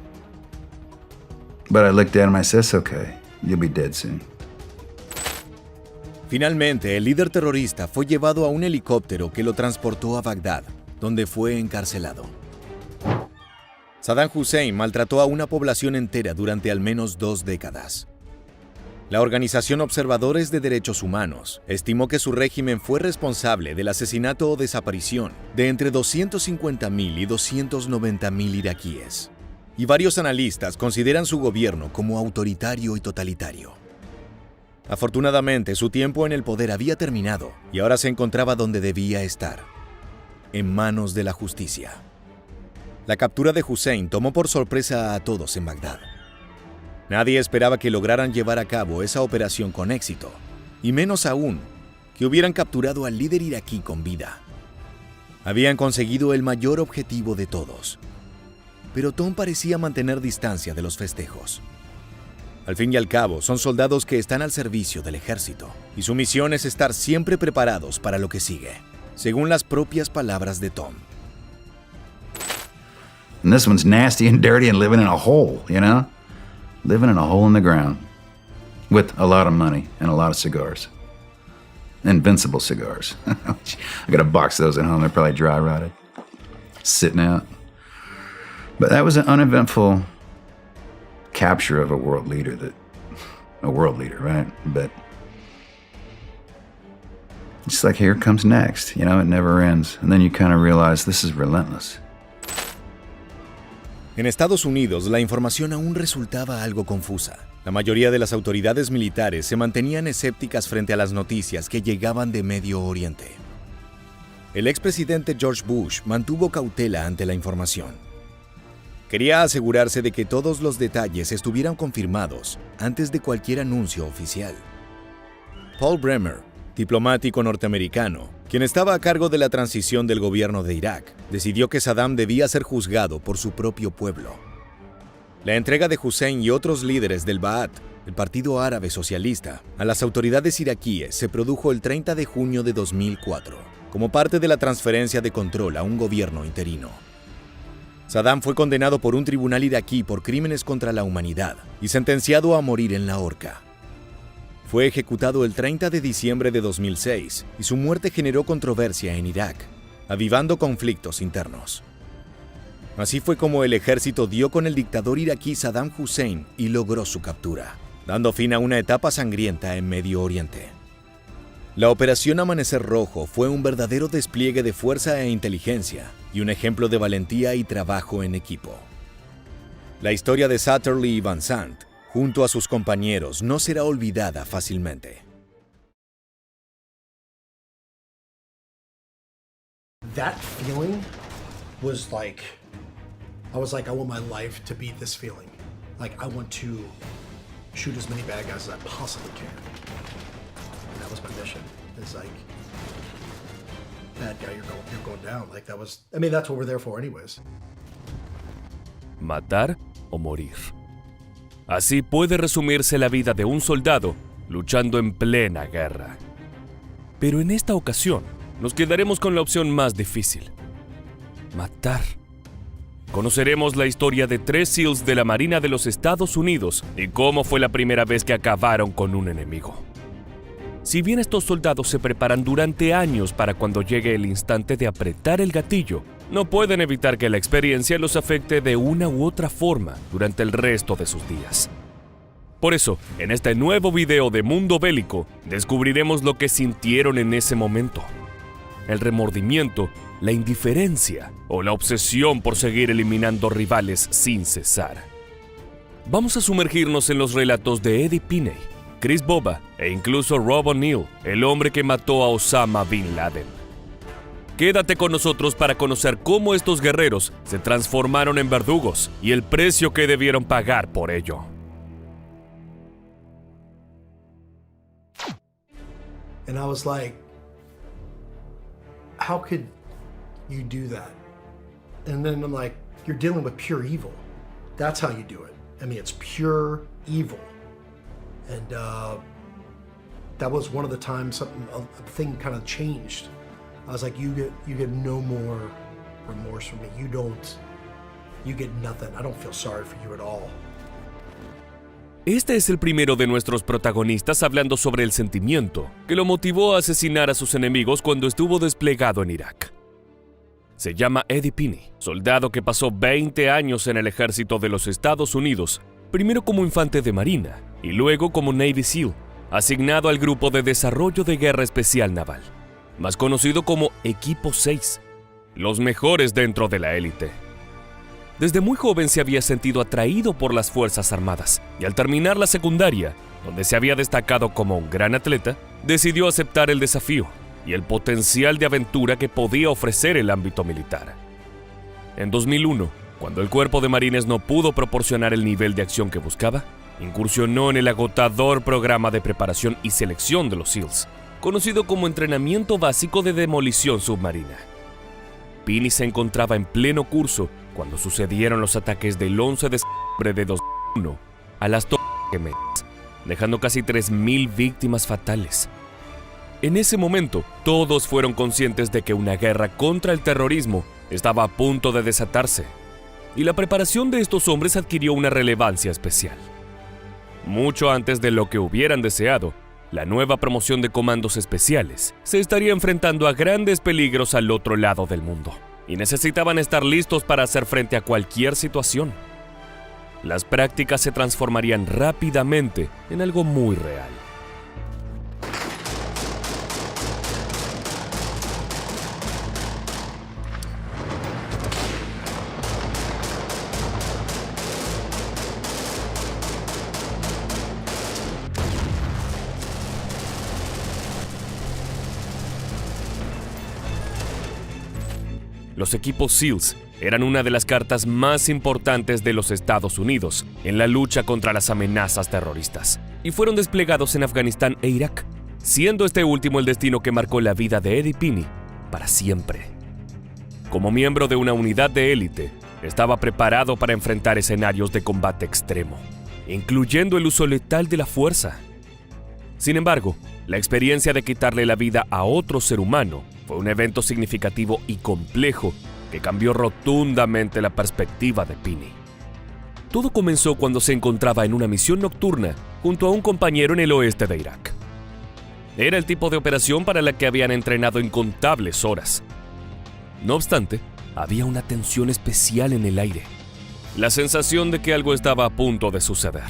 E: But I looked at him and I said, it's okay, you'll be dead soon.
F: Finalmente, el líder terrorista fue llevado a un helicóptero que lo transportó a Bagdad, donde fue encarcelado. Saddam Hussein maltrató a una población entera durante al menos 2 décadas. La organización Observadores de Derechos Humanos estimó que su régimen fue responsable del asesinato o desaparición de entre 250.000 y 290.000 iraquíes. Y varios analistas consideran su gobierno como autoritario y totalitario. Afortunadamente, su tiempo en el poder había terminado y ahora se encontraba donde debía estar, en manos de la justicia. La captura de Hussein tomó por sorpresa a todos en Bagdad. Nadie esperaba que lograran llevar a cabo esa operación con éxito, y menos aún que hubieran capturado al líder iraquí con vida. Habían conseguido el mayor objetivo de todos, pero Tom parecía mantener distancia de los festejos. Al fin y al cabo, son soldados que están al servicio del ejército, y su misión es estar siempre preparados para lo que sigue, según las propias palabras de Tom.
E: And this one's nasty and dirty and living in a hole, you know? Living in a hole in the ground with a lot of money and a lot of cigars. Invincible cigars. I got a box of those at home. They're probably dry rotted, sitting out. But that was an uneventful capture of a world leader, right? But it's like, here comes next, you know, it never ends. And then you kind of realize this is relentless.
F: En Estados Unidos, la información aún resultaba algo confusa. La mayoría de las autoridades militares se mantenían escépticas frente a las noticias que llegaban de Medio Oriente. El expresidente George Bush mantuvo cautela ante la información. Quería asegurarse de que todos los detalles estuvieran confirmados antes de cualquier anuncio oficial. Paul Bremer, diplomático norteamericano, quien estaba a cargo de la transición del gobierno de Irak, decidió que Saddam debía ser juzgado por su propio pueblo. La entrega de Hussein y otros líderes del Ba'ath, el Partido Árabe Socialista, a las autoridades iraquíes se produjo el 30 de junio de 2004, como parte de la transferencia de control a un gobierno interino. Saddam fue condenado por un tribunal iraquí por crímenes contra la humanidad y sentenciado a morir en la horca. Fue ejecutado el 30 de diciembre de 2006 y su muerte generó controversia en Irak, avivando conflictos internos. Así fue como el ejército dio con el dictador iraquí Saddam Hussein y logró su captura, dando fin a una etapa sangrienta en Medio Oriente. La Operación Amanecer Rojo fue un verdadero despliegue de fuerza e inteligencia y un ejemplo de valentía y trabajo en equipo. La historia de Satterlee y Van Sant, junto a sus compañeros, no será olvidada fácilmente.
H: That feeling was like, I was like, I want my life to be this feeling. Like, I want to shoot as many bad guys as I possibly can. And that was my mission. It's like, bad guy, you're going down. Like, that was, I mean, that's what we're there for anyways.
I: Matar o morir. Así puede resumirse la vida de un soldado luchando en plena guerra. Pero en esta ocasión, nos quedaremos con la opción más difícil: matar. Conoceremos la historia de 3 SEALs de la Marina de los Estados Unidos y cómo fue la primera vez que acabaron con un enemigo. Si bien estos soldados se preparan durante años para cuando llegue el instante de apretar el gatillo, no pueden evitar que la experiencia los afecte de una u otra forma durante el resto de sus días. Por eso, en este nuevo video de Mundo Bélico, descubriremos lo que sintieron en ese momento. el remordimiento, la indiferencia o la obsesión por seguir eliminando rivales sin cesar. Vamos a sumergirnos en los relatos de Eddie Pinney, Chris Boba e incluso Rob O'Neill, el hombre que mató a Osama Bin Laden. Quédate con nosotros para conocer cómo estos guerreros se transformaron en verdugos y el precio que debieron pagar por ello.
H: And I was like, how could you do that? And then I'm like, you're dealing with pure evil. That's how you do it. I mean, it's pure evil. And that was one of the times a thing kind of changed. I was like, you get no more remorse from me. You get nothing. I don't feel sorry for you at all.
I: Este es el primero de nuestros protagonistas hablando sobre el sentimiento que lo motivó a asesinar a sus enemigos cuando estuvo desplegado en Irak. Se llama Eddie Pinney, soldado que pasó 20 años en el ejército de los Estados Unidos, primero como infante de marina y luego como Navy SEAL, asignado al Grupo de Desarrollo de Guerra Especial Naval, más conocido como Equipo 6, los mejores dentro de la élite. Desde muy joven se había sentido atraído por las Fuerzas Armadas y al terminar la secundaria, donde se había destacado como un gran atleta, decidió aceptar el desafío y el potencial de aventura que podía ofrecer el ámbito militar. En 2001, cuando el Cuerpo de Marines no pudo proporcionar el nivel de acción que buscaba, incursionó en el agotador programa de preparación y selección de los SEALs, conocido como Entrenamiento Básico de Demolición Submarina. Pinney se encontraba en pleno curso cuando sucedieron los ataques del 11 de septiembre de 2001 a las Torres Gemelas, dejando casi 3.000 víctimas fatales. En ese momento, todos fueron conscientes de que una guerra contra el terrorismo estaba a punto de desatarse, y la preparación de estos hombres adquirió una relevancia especial. Mucho antes de lo que hubieran deseado, la nueva promoción de comandos especiales se estaría enfrentando a grandes peligros al otro lado del mundo, y necesitaban estar listos para hacer frente a cualquier situación. Las prácticas se transformarían rápidamente en algo muy real. Los equipos SEALs eran una de las cartas más importantes de los Estados Unidos en la lucha contra las amenazas terroristas, y fueron desplegados en Afganistán e Irak, siendo este último el destino que marcó la vida de Eddie Pinney para siempre. Como miembro de una unidad de élite, estaba preparado para enfrentar escenarios de combate extremo, incluyendo el uso letal de la fuerza. Sin embargo, la experiencia de quitarle la vida a otro ser humano fue un evento significativo y complejo que cambió rotundamente la perspectiva de Pinney. Todo comenzó cuando se encontraba en una misión nocturna junto a un compañero en el oeste de Irak. Era el tipo de operación para la que habían entrenado incontables horas. No obstante, había una tensión especial en el aire, la sensación de que algo estaba a punto de suceder.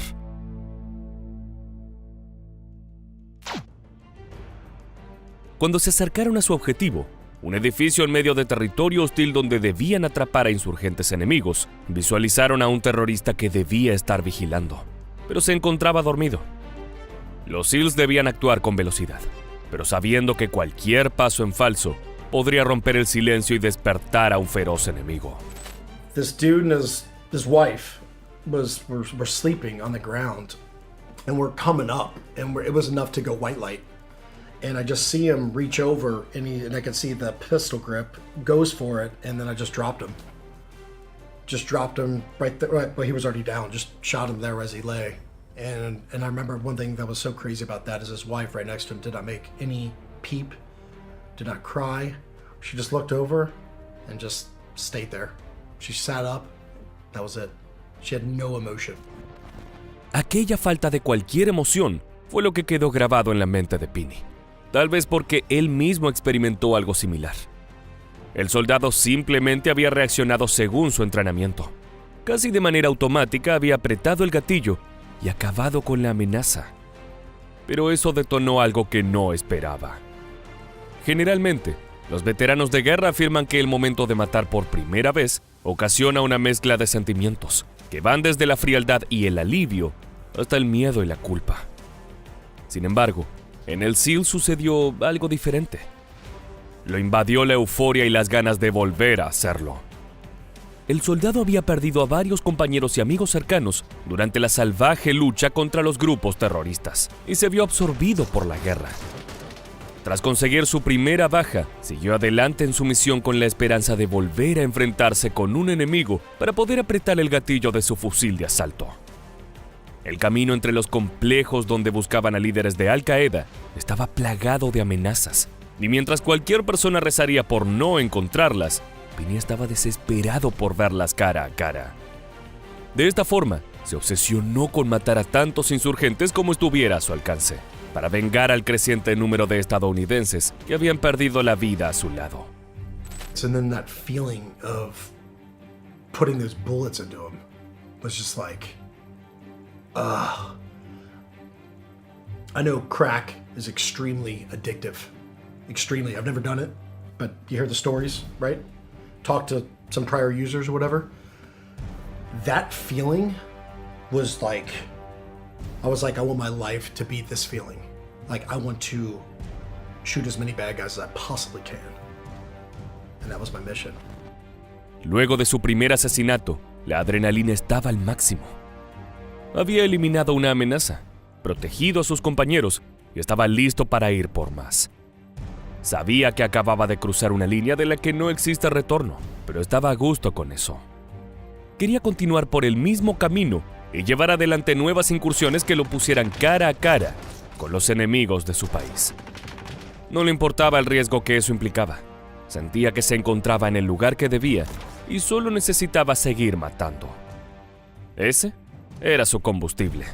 I: Cuando se acercaron a su objetivo, un edificio en medio de territorio hostil donde debían atrapar a insurgentes enemigos, visualizaron a un terrorista que debía estar vigilando, pero se encontraba dormido. Los SEALs debían actuar con velocidad, pero sabiendo que cualquier paso en falso podría romper el silencio y despertar a un feroz enemigo.
H: This dude and his wife were sleeping on the ground, and we're coming up, and it was enough to go white light. And I just see him reach over, and I can see the pistol grip, goes for it, and then I just dropped him. Just dropped him right there, right, but he was already down. Just shot him there as he lay. And I remember one thing that was so crazy about that is his wife right next to him did not make any peep, did not cry. She just looked over and just stayed there. She sat up, that was it. She had no emotion.
I: Aquella falta de cualquier emoción fue lo que quedó grabado en la mente de Pinney. Tal vez porque él mismo experimentó algo similar. El soldado simplemente había reaccionado según su entrenamiento. Casi de manera automática había apretado el gatillo y acabado con la amenaza. Pero eso detonó algo que no esperaba. Generalmente, Los veteranos de guerra afirman que el momento de matar por primera vez ocasiona una mezcla de sentimientos que van desde la frialdad y el alivio hasta el miedo y la culpa. Sin embargo, en el SEAL sucedió algo diferente. Lo invadió la euforia y las ganas de volver a hacerlo. El soldado había perdido a varios compañeros y amigos cercanos durante la salvaje lucha contra los grupos terroristas y se vio absorbido por la guerra. Tras conseguir su primera baja, siguió adelante en su misión con la esperanza de volver a enfrentarse con un enemigo para poder apretar el gatillo de su fusil de asalto. El camino entre los complejos donde buscaban a líderes de Al Qaeda estaba plagado de amenazas, y mientras cualquier persona rezaría por no encontrarlas, Pini estaba desesperado por verlas cara a cara. De esta forma, se obsesionó con matar a tantos insurgentes como estuviera a su alcance, para vengar al creciente número de estadounidenses que habían perdido la vida a su lado.
H: And then that feeling of putting those bullets into him was just like, I know crack is extremely addictive. Extremely. I've never done it, but you hear the stories, right? Talk to some prior users or whatever. That feeling was like, I was like, I want my life to be this feeling. Like, I want to shoot as many bad guys as I possibly can. And that was my mission.
I: Luego de su primer asesinato, la adrenalina estaba al máximo. Había eliminado una amenaza, protegido a sus compañeros y estaba listo para ir por más. Sabía que acababa de cruzar una línea de la que no existe retorno, pero estaba a gusto con eso. Quería continuar por el mismo camino y llevar adelante nuevas incursiones que lo pusieran cara a cara con los enemigos de su país. No le importaba el riesgo que eso implicaba. Sentía que se encontraba en el lugar que debía y solo necesitaba seguir matando. Ese era su combustible.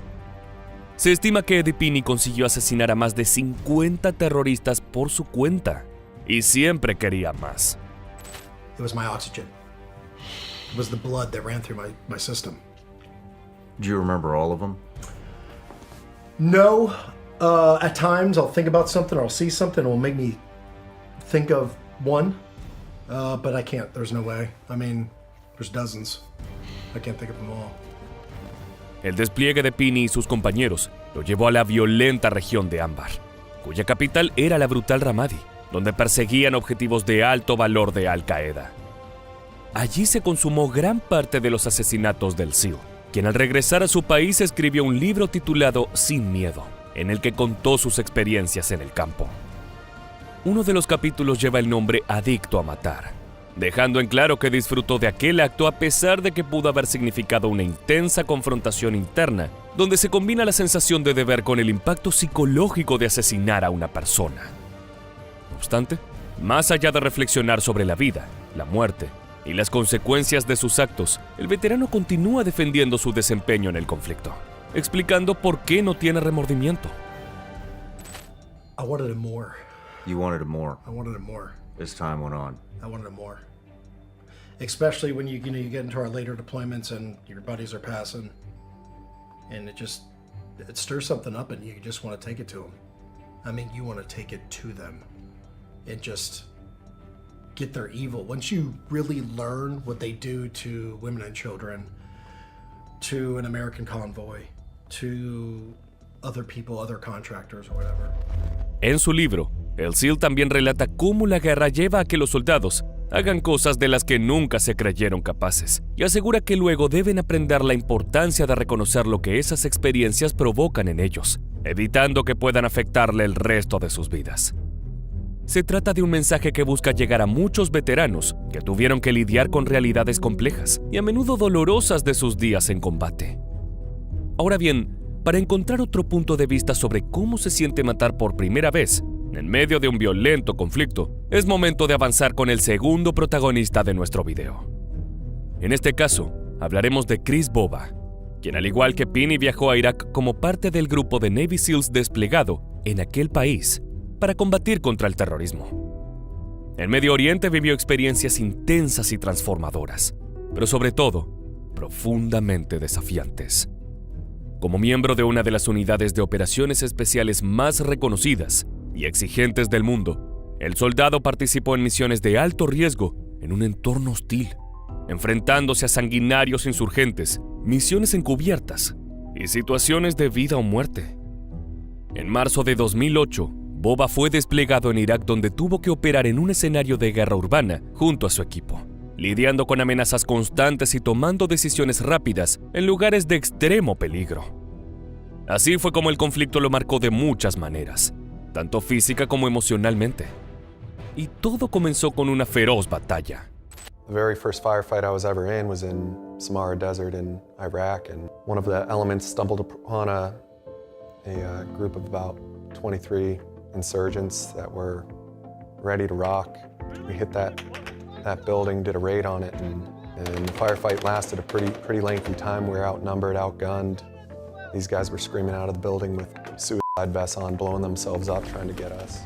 I: Se estima que Eddie Pini consiguió asesinar a más de 50 terroristas por su cuenta y siempre quería más.
H: It was my oxygen. It was the blood that ran through my system.
G: Do you remember all of them?
H: No. At times I'll think about something or I'll see something that will make me think of one. But I can't. There's no way. I mean, there's dozens. I can't think of them all.
I: El despliegue de Pini y sus compañeros lo llevó a la violenta región de Anbar, cuya capital era la brutal Ramadi, donde perseguían objetivos de alto valor de Al Qaeda. Allí se consumó gran parte de los asesinatos del SEAL, quien al regresar a su país escribió un libro titulado Sin Miedo, en el que contó sus experiencias en el campo. Uno de los capítulos lleva el nombre Adicto a Matar, dejando en claro que disfrutó de aquel acto a pesar de que pudo haber significado una intensa confrontación interna, donde se combina la sensación de deber con el impacto psicológico de asesinar a una persona. No obstante, más allá de reflexionar sobre la vida, la muerte y las consecuencias de sus actos, el veterano continúa defendiendo su desempeño en el conflicto, explicando por qué no tiene remordimiento.
H: I wanted it more.
G: You wanted it more.
H: I wanted it more.
G: As time went on.
H: I wanted it more. Especially when you get into our later deployments and your buddies are passing, and it stirs something up, and you just want to take it to them. I mean, you want to take it to them, and just get their evil. Once you really learn what they do to women and children, to an American convoy, to other people, other contractors or whatever.
I: En su libro, el SEAL también relata cómo la guerra lleva a que los soldados hagan cosas de las que nunca se creyeron capaces, y asegura que luego deben aprender la importancia de reconocer lo que esas experiencias provocan en ellos, evitando que puedan afectarle el resto de sus vidas. Se trata de un mensaje que busca llegar a muchos veteranos que tuvieron que lidiar con realidades complejas y a menudo dolorosas de sus días en combate. Ahora bien, para encontrar otro punto de vista sobre cómo se siente matar por primera vez en medio de un violento conflicto, es momento de avanzar con el segundo protagonista de nuestro video. En este caso, hablaremos de Chris Bova, quien al igual que Pini viajó a Irak como parte del grupo de Navy SEALs desplegado en aquel país para combatir contra el terrorismo. En Medio Oriente vivió experiencias intensas y transformadoras, pero sobre todo, profundamente desafiantes. Como miembro de una de las unidades de operaciones especiales más reconocidas y exigentes del mundo, El soldado participó en misiones de alto riesgo en un entorno hostil, enfrentándose a sanguinarios insurgentes, misiones encubiertas y situaciones de vida o muerte. En marzo de 2008, Boba fue desplegado en Irak, donde tuvo que operar en un escenario de guerra urbana junto a su equipo, lidiando con amenazas constantes y tomando decisiones rápidas en lugares de extremo peligro. Así fue como el conflicto lo marcó de muchas maneras, tanto física como emocionalmente. Y todo comenzó con una feroz batalla.
J: The very first firefight I was ever in was in Samara Desert in Iraq, and one of the elements stumbled upon a group of about 23 insurgents that were ready to rock. We hit that building, did a raid on it, and the firefight lasted a pretty lengthy time. We were outnumbered, outgunned. These guys were screaming out of the building with suicide vests on, blowing themselves up, trying to get us.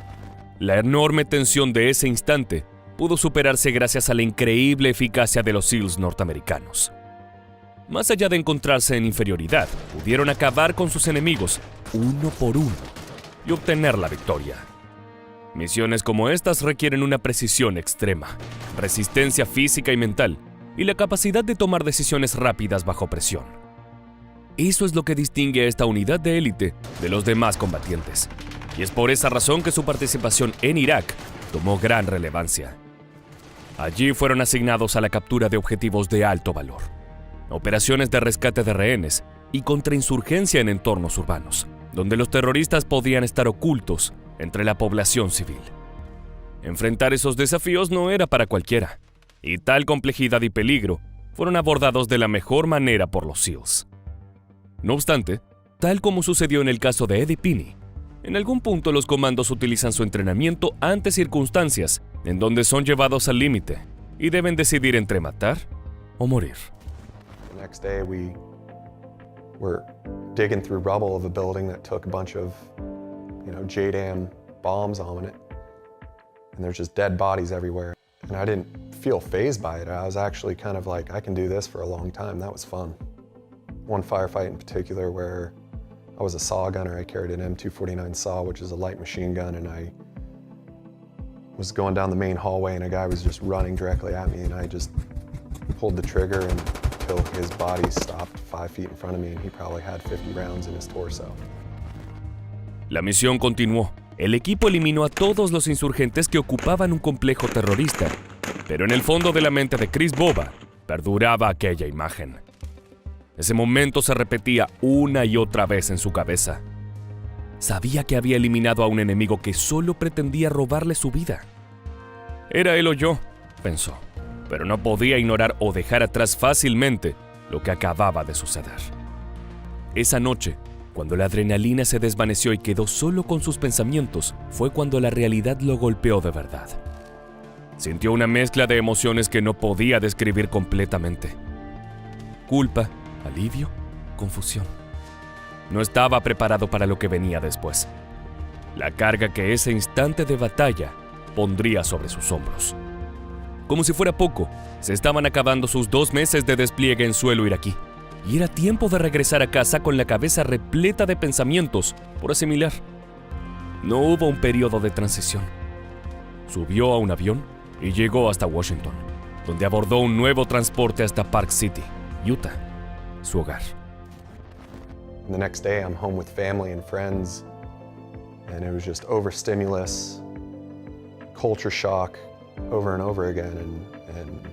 I: La enorme tensión de ese instante pudo superarse gracias a la increíble eficacia de los SEALs norteamericanos. Más allá de encontrarse en inferioridad, pudieron acabar con sus enemigos uno por uno y obtener la victoria. Misiones como estas requieren una precisión extrema, resistencia física y mental, y la capacidad de tomar decisiones rápidas bajo presión. Eso es lo que distingue a esta unidad de élite de los demás combatientes, y es por esa razón que su participación en Irak tomó gran relevancia. Allí fueron asignados a la captura de objetivos de alto valor, operaciones de rescate de rehenes y contrainsurgencia en entornos urbanos, donde los terroristas podían estar ocultos entre la población civil. Enfrentar esos desafíos no era para cualquiera, y tal complejidad y peligro fueron abordados de la mejor manera por los SEALs. No obstante, tal como sucedió en el caso de Eddie Pinney, en algún punto los comandos utilizan su entrenamiento ante circunstancias en donde son llevados al límite y deben decidir entre matar o morir.
J: The next day we were digging through rubble of a building that took a bunch of, JDAM bombs on it. And there's just dead bodies everywhere. And I didn't feel fazed by it. I was actually kind of like, I can do this for a long time. That was fun. One firefight in particular where I was a SAW gunner. I carried an M249 SAW, which is a light machine gun, and I was going down the main hallway and a guy was just running directly at me, and I just pulled the trigger until his body stopped 5 feet in front of me, and he probably had 50 rounds in his torso.
I: La misión continuó. El equipo eliminó a todos los insurgentes que ocupaban un complejo terrorista, pero en el fondo de la mente de Chris Boba perduraba aquella imagen. Ese momento se repetía una y otra vez en su cabeza. Sabía que había eliminado a un enemigo que solo pretendía robarle su vida. Era él o yo, pensó, pero no podía ignorar o dejar atrás fácilmente lo que acababa de suceder. Esa noche, cuando la adrenalina se desvaneció y quedó solo con sus pensamientos, fue cuando la realidad lo golpeó de verdad. Sintió una mezcla de emociones que no podía describir completamente. Culpa, alivio, confusión. No estaba preparado para lo que venía después. La carga que ese instante de batalla pondría sobre sus hombros. Como si fuera poco, se estaban acabando sus 2 meses de despliegue en suelo iraquí, y era tiempo de regresar a casa con la cabeza repleta de pensamientos por asimilar. No hubo un periodo de transición. Subió a un avión y llegó hasta Washington, donde abordó un nuevo transporte hasta Park City, Utah, su hogar.
J: And the next day I'm home with family and friends, and it was just overstimulus, culture shock over and over again, and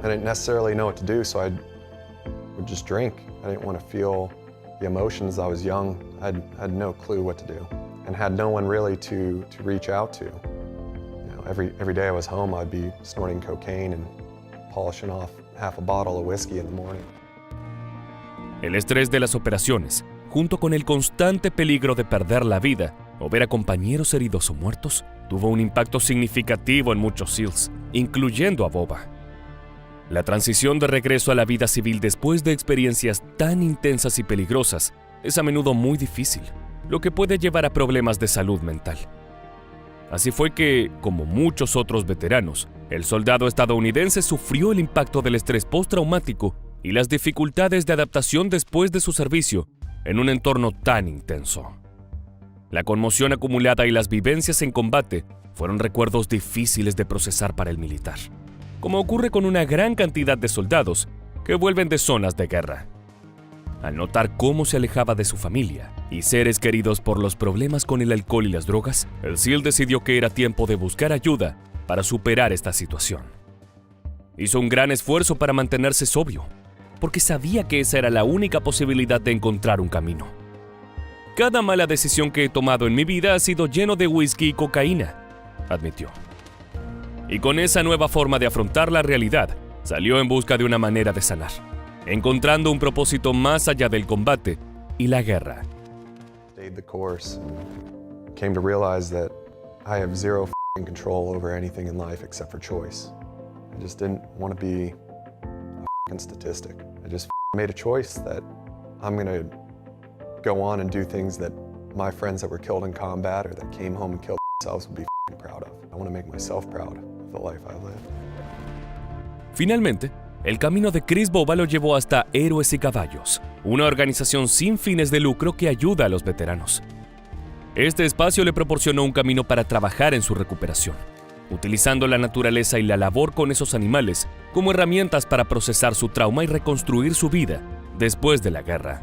J: I didn't necessarily know what to do, so I would just drink. I didn't want to feel the emotions. I was young. I had no clue what to do, and had no one really to reach out to. Every day I was home, I'd be snorting cocaine and polishing off half a bottle of whiskey in the morning.
I: El estrés de las operaciones, junto con el constante peligro de perder la vida o ver a compañeros heridos o muertos, tuvo un impacto significativo en muchos SEALs, incluyendo a Boba. La transición de regreso a la vida civil después de experiencias tan intensas y peligrosas es a menudo muy difícil, lo que puede llevar a problemas de salud mental. Así fue que, como muchos otros veteranos, el soldado estadounidense sufrió el impacto del estrés postraumático y las dificultades de adaptación después de su servicio en un entorno tan intenso. La conmoción acumulada y las vivencias en combate fueron recuerdos difíciles de procesar para el militar, como ocurre con una gran cantidad de soldados que vuelven de zonas de guerra. Al notar cómo se alejaba de su familia y seres queridos por los problemas con el alcohol y las drogas, el SEAL decidió que era tiempo de buscar ayuda para superar esta situación. Hizo un gran esfuerzo para mantenerse sobrio, porque sabía que esa era la única posibilidad de encontrar un camino. Cada mala decisión que he tomado en mi vida ha sido lleno de whisky y cocaína, admitió. Y con esa nueva forma de afrontar la realidad, salió en busca de una manera de sanar, encontrando un propósito más allá del combate y la guerra.
J: Stayed the course and came to realize that I have zero f***ing control over anything in life except for choice. I just didn't want to be a f***ing statistic. I just made a choice that I'm going to go on and do things that my friends that were killed in combat or that came home and killed themselves would be f***ing proud of. I want to make myself proud of the life I live.
I: Finalmente, el camino de Chris Bova lo llevó hasta Héroes y Caballos, una organización sin fines de lucro que ayuda a los veteranos. Este espacio le proporcionó un camino para trabajar en su recuperación, utilizando la naturaleza y la labor con esos animales como herramientas para procesar su trauma y reconstruir su vida después de la guerra.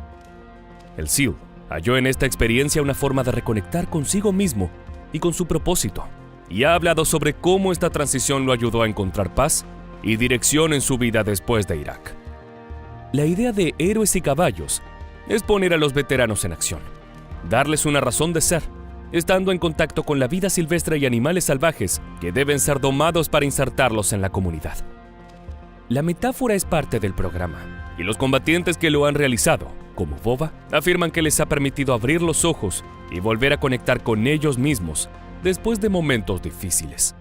I: El SEAL halló en esta experiencia una forma de reconectar consigo mismo y con su propósito, y ha hablado sobre cómo esta transición lo ayudó a encontrar paz y dirección en su vida después de Irak. La idea de Héroes y Caballos es poner a los veteranos en acción, darles una razón de ser, estando en contacto con la vida silvestre y animales salvajes que deben ser domados para insertarlos en la comunidad. La metáfora es parte del programa, y los combatientes que lo han realizado, como Bova, afirman que les ha permitido abrir los ojos y volver a conectar con ellos mismos después de momentos difíciles.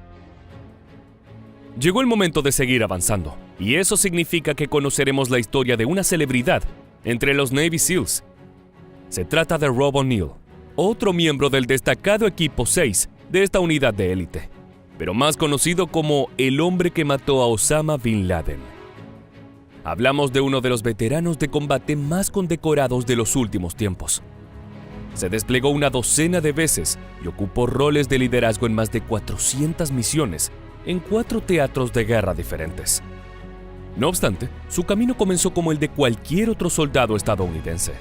I: Llegó el momento de seguir avanzando, y eso significa que conoceremos la historia de una celebridad entre los Navy SEALs. Se trata de Rob O'Neill, otro miembro del destacado equipo 6 de esta unidad de élite, pero más conocido como el hombre que mató a Osama Bin Laden. Hablamos de uno de los veteranos de combate más condecorados de los últimos tiempos. Se desplegó una docena de veces y ocupó roles de liderazgo en más de 400 misiones en 4 teatros de guerra diferentes. No obstante, su camino comenzó como el de cualquier otro soldado estadounidense.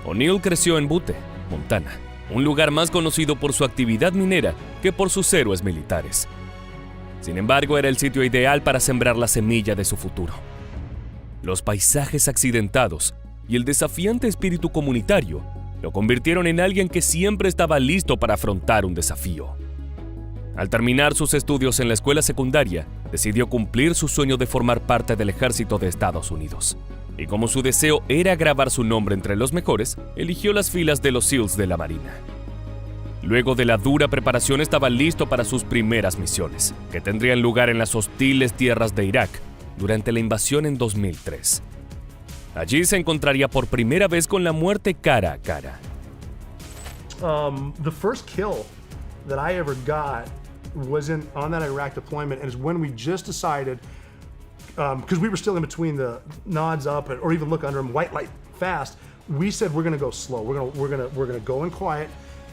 I: O'Neill creció en Butte, Montana, un lugar más conocido por su actividad minera que por sus héroes militares. Sin embargo, era el sitio ideal para sembrar la semilla de su futuro. Los paisajes accidentados y el desafiante espíritu comunitario lo convirtieron en alguien que siempre estaba listo para afrontar un desafío. Al terminar sus estudios en la escuela secundaria, decidió cumplir su sueño de formar parte del ejército de Estados Unidos. Y como su deseo era grabar su nombre entre los mejores, eligió las filas de los SEALs de la Marina. Luego de la dura preparación, estaba listo para sus primeras misiones, que tendrían lugar en las hostiles tierras de Irak durante la invasión en 2003. Allí se encontraría por primera vez con la muerte cara a cara.
H: The first kill that I ever got was on that Iraq deployment, and it's when we just decided, because we were still in between the nods up or even look under them, white light fast. We said we're going to go slow. We're going to go in quiet.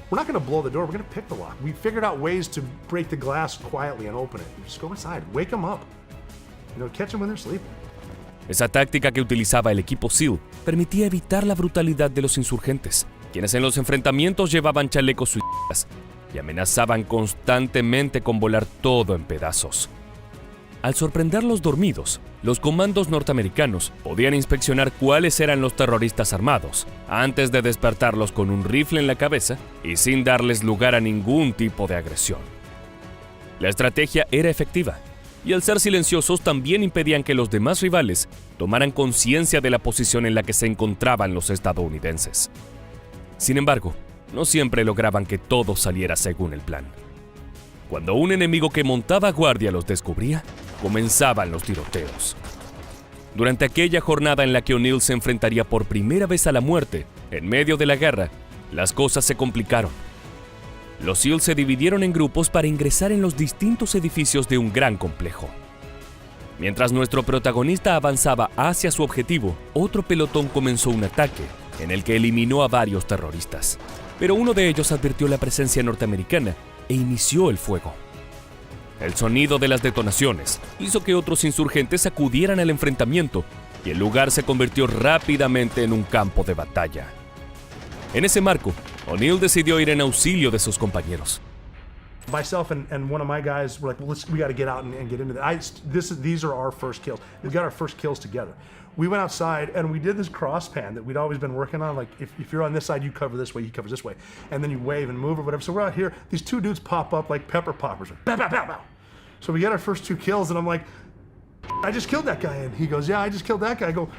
H: We're not going to blow the door. We're going to pick the lock. We figured out ways to break the glass quietly and open it. Just go inside, wake them up, catch them when they're sleeping.
I: Esa táctica que utilizaba el equipo SEAL permitía evitar la brutalidad de los insurgentes, quienes en los enfrentamientos llevaban chalecos suicidas y amenazaban constantemente con volar todo en pedazos. Al sorprenderlos dormidos, los comandos norteamericanos podían inspeccionar cuáles eran los terroristas armados antes de despertarlos con un rifle en la cabeza y sin darles lugar a ningún tipo de agresión. La estrategia era efectiva, y al ser silenciosos también impedían que los demás rivales tomaran conciencia de la posición en la que se encontraban los estadounidenses. Sin embargo, no siempre lograban que todo saliera según el plan. Cuando un enemigo que montaba guardia los descubría, comenzaban los tiroteos. Durante aquella jornada en la que O'Neill se enfrentaría por primera vez a la muerte en medio de la guerra, las cosas se complicaron. Los SEAL se dividieron en grupos para ingresar en los distintos edificios de un gran complejo. Mientras nuestro protagonista avanzaba hacia su objetivo, otro pelotón comenzó un ataque en el que eliminó a varios terroristas, pero uno de ellos advirtió la presencia norteamericana e inició el fuego. El sonido de las detonaciones hizo que otros insurgentes acudieran al enfrentamiento y el lugar se convirtió rápidamente en un campo de batalla. En ese marco, O'Neill decidió ir en auxilio de sus compañeros.
H: Myself and one of my guys were like, well, we got to get out and get into that. These are our first kills. We got our first kills together. We went outside and we did this cross pan that we'd always been working on. Like, if you're on this side, you cover this way, he covers this way. And then you wave and move or whatever. So we're out here, these two dudes pop up like pepper poppers. Bow, bow, bow, bow. So we get our first 2 kills and I'm like, I just killed that guy. And he goes, yeah, I just killed that guy. I go,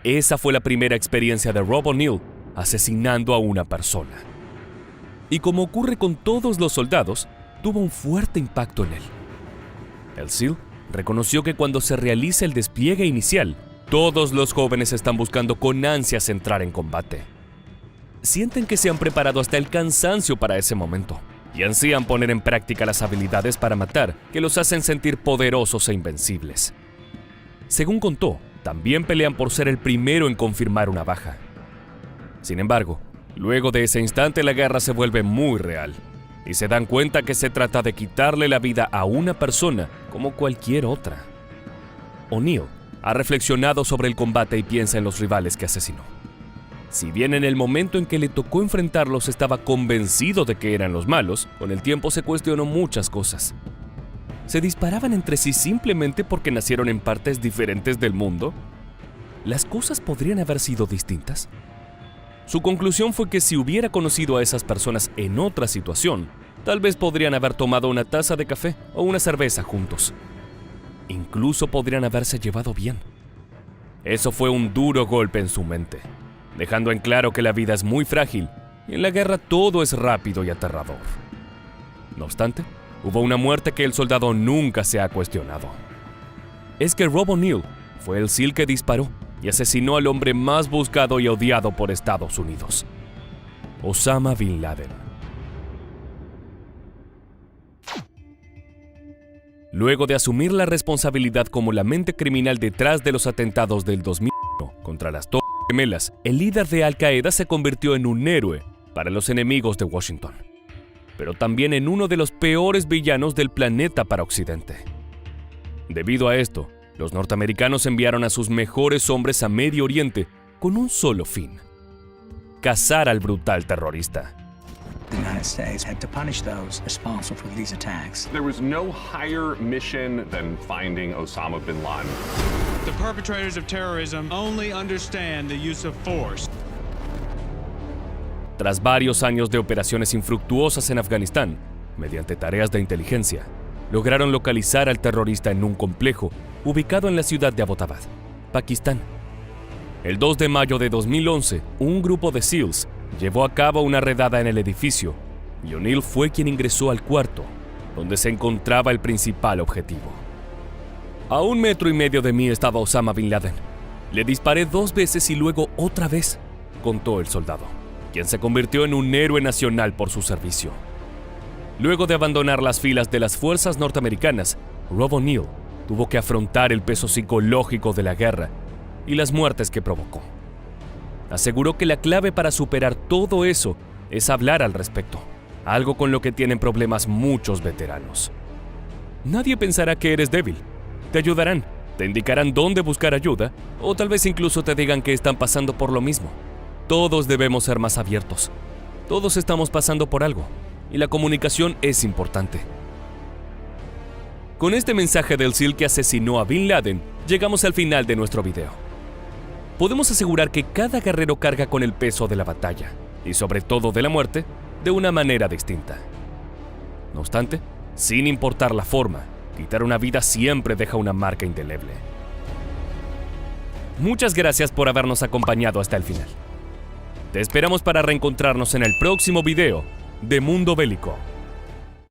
I: Esa fue la primera experiencia de Rob O'Neill asesinando a una persona. Y como ocurre con todos los soldados, tuvo un fuerte impacto en él. El SEAL reconoció que cuando se realiza el despliegue inicial, todos los jóvenes están buscando con ansias entrar en combate. Sienten que se han preparado hasta el cansancio para ese momento y ansían poner en práctica las habilidades para matar que los hacen sentir poderosos e invencibles. Según contó, también pelean por ser el primero en confirmar una baja. Sin embargo, luego de ese instante la guerra se vuelve muy real y se dan cuenta que se trata de quitarle la vida a una persona como cualquier otra. O'Neill ha reflexionado sobre el combate y piensa en los rivales que asesinó. Si bien en el momento en que le tocó enfrentarlos estaba convencido de que eran los malos, con el tiempo se cuestionó muchas cosas. ¿Se disparaban entre sí simplemente porque nacieron en partes diferentes del mundo? ¿Las cosas podrían haber sido distintas? Su conclusión fue que si hubiera conocido a esas personas en otra situación, tal vez podrían haber tomado una taza de café o una cerveza juntos. Incluso podrían haberse llevado bien. Eso fue un duro golpe en su mente, dejando en claro que la vida es muy frágil y en la guerra todo es rápido y aterrador. No obstante, hubo una muerte que el soldado nunca se ha cuestionado. Es que Rob O'Neill fue el SEAL que disparó y asesinó al hombre más buscado y odiado por Estados Unidos, Osama Bin Laden. Luego de asumir la responsabilidad como la mente criminal detrás de los atentados del 2001 contra las Torres Gemelas, el líder de Al Qaeda se convirtió en un héroe para los enemigos de Washington, pero también en uno de los peores villanos del planeta para Occidente. Debido a esto, los norteamericanos enviaron a sus mejores hombres a Medio Oriente con un solo fin: cazar al brutal terrorista.
K: The United States had to punish those responsible for these attacks.
L: There was no higher mission than finding Osama bin Laden.
M: The perpetrators of terrorism only understand the use of force.
I: Tras varios años de operaciones infructuosas en Afganistán, mediante tareas de inteligencia, lograron localizar al terrorista en un complejo ubicado en la ciudad de Abbottabad, Pakistán. El 2 de mayo de 2011, un grupo de SEALs llevó a cabo una redada en el edificio y O'Neill fue quien ingresó al cuarto, donde se encontraba el principal objetivo. A 1,5 metros de mí estaba Osama Bin Laden. Le disparé 2 veces y luego otra vez, contó el soldado, quien se convirtió en un héroe nacional por su servicio. Luego de abandonar las filas de las fuerzas norteamericanas, Rob O'Neill tuvo que afrontar el peso psicológico de la guerra y las muertes que provocó. Aseguró que la clave para superar todo eso es hablar al respecto, algo con lo que tienen problemas muchos veteranos. Nadie pensará que eres débil. Te ayudarán, te indicarán dónde buscar ayuda o tal vez incluso te digan que están pasando por lo mismo. Todos debemos ser más abiertos. Todos estamos pasando por algo y la comunicación es importante. Con este mensaje del SEAL que asesinó a Bin Laden, llegamos al final de nuestro video. Podemos asegurar que cada guerrero carga con el peso de la batalla, y sobre todo de la muerte, de una manera distinta. No obstante, sin importar la forma, quitar una vida siempre deja una marca indeleble. Muchas gracias por habernos acompañado hasta el final. Te esperamos para reencontrarnos en el próximo video de Mundo Bélico.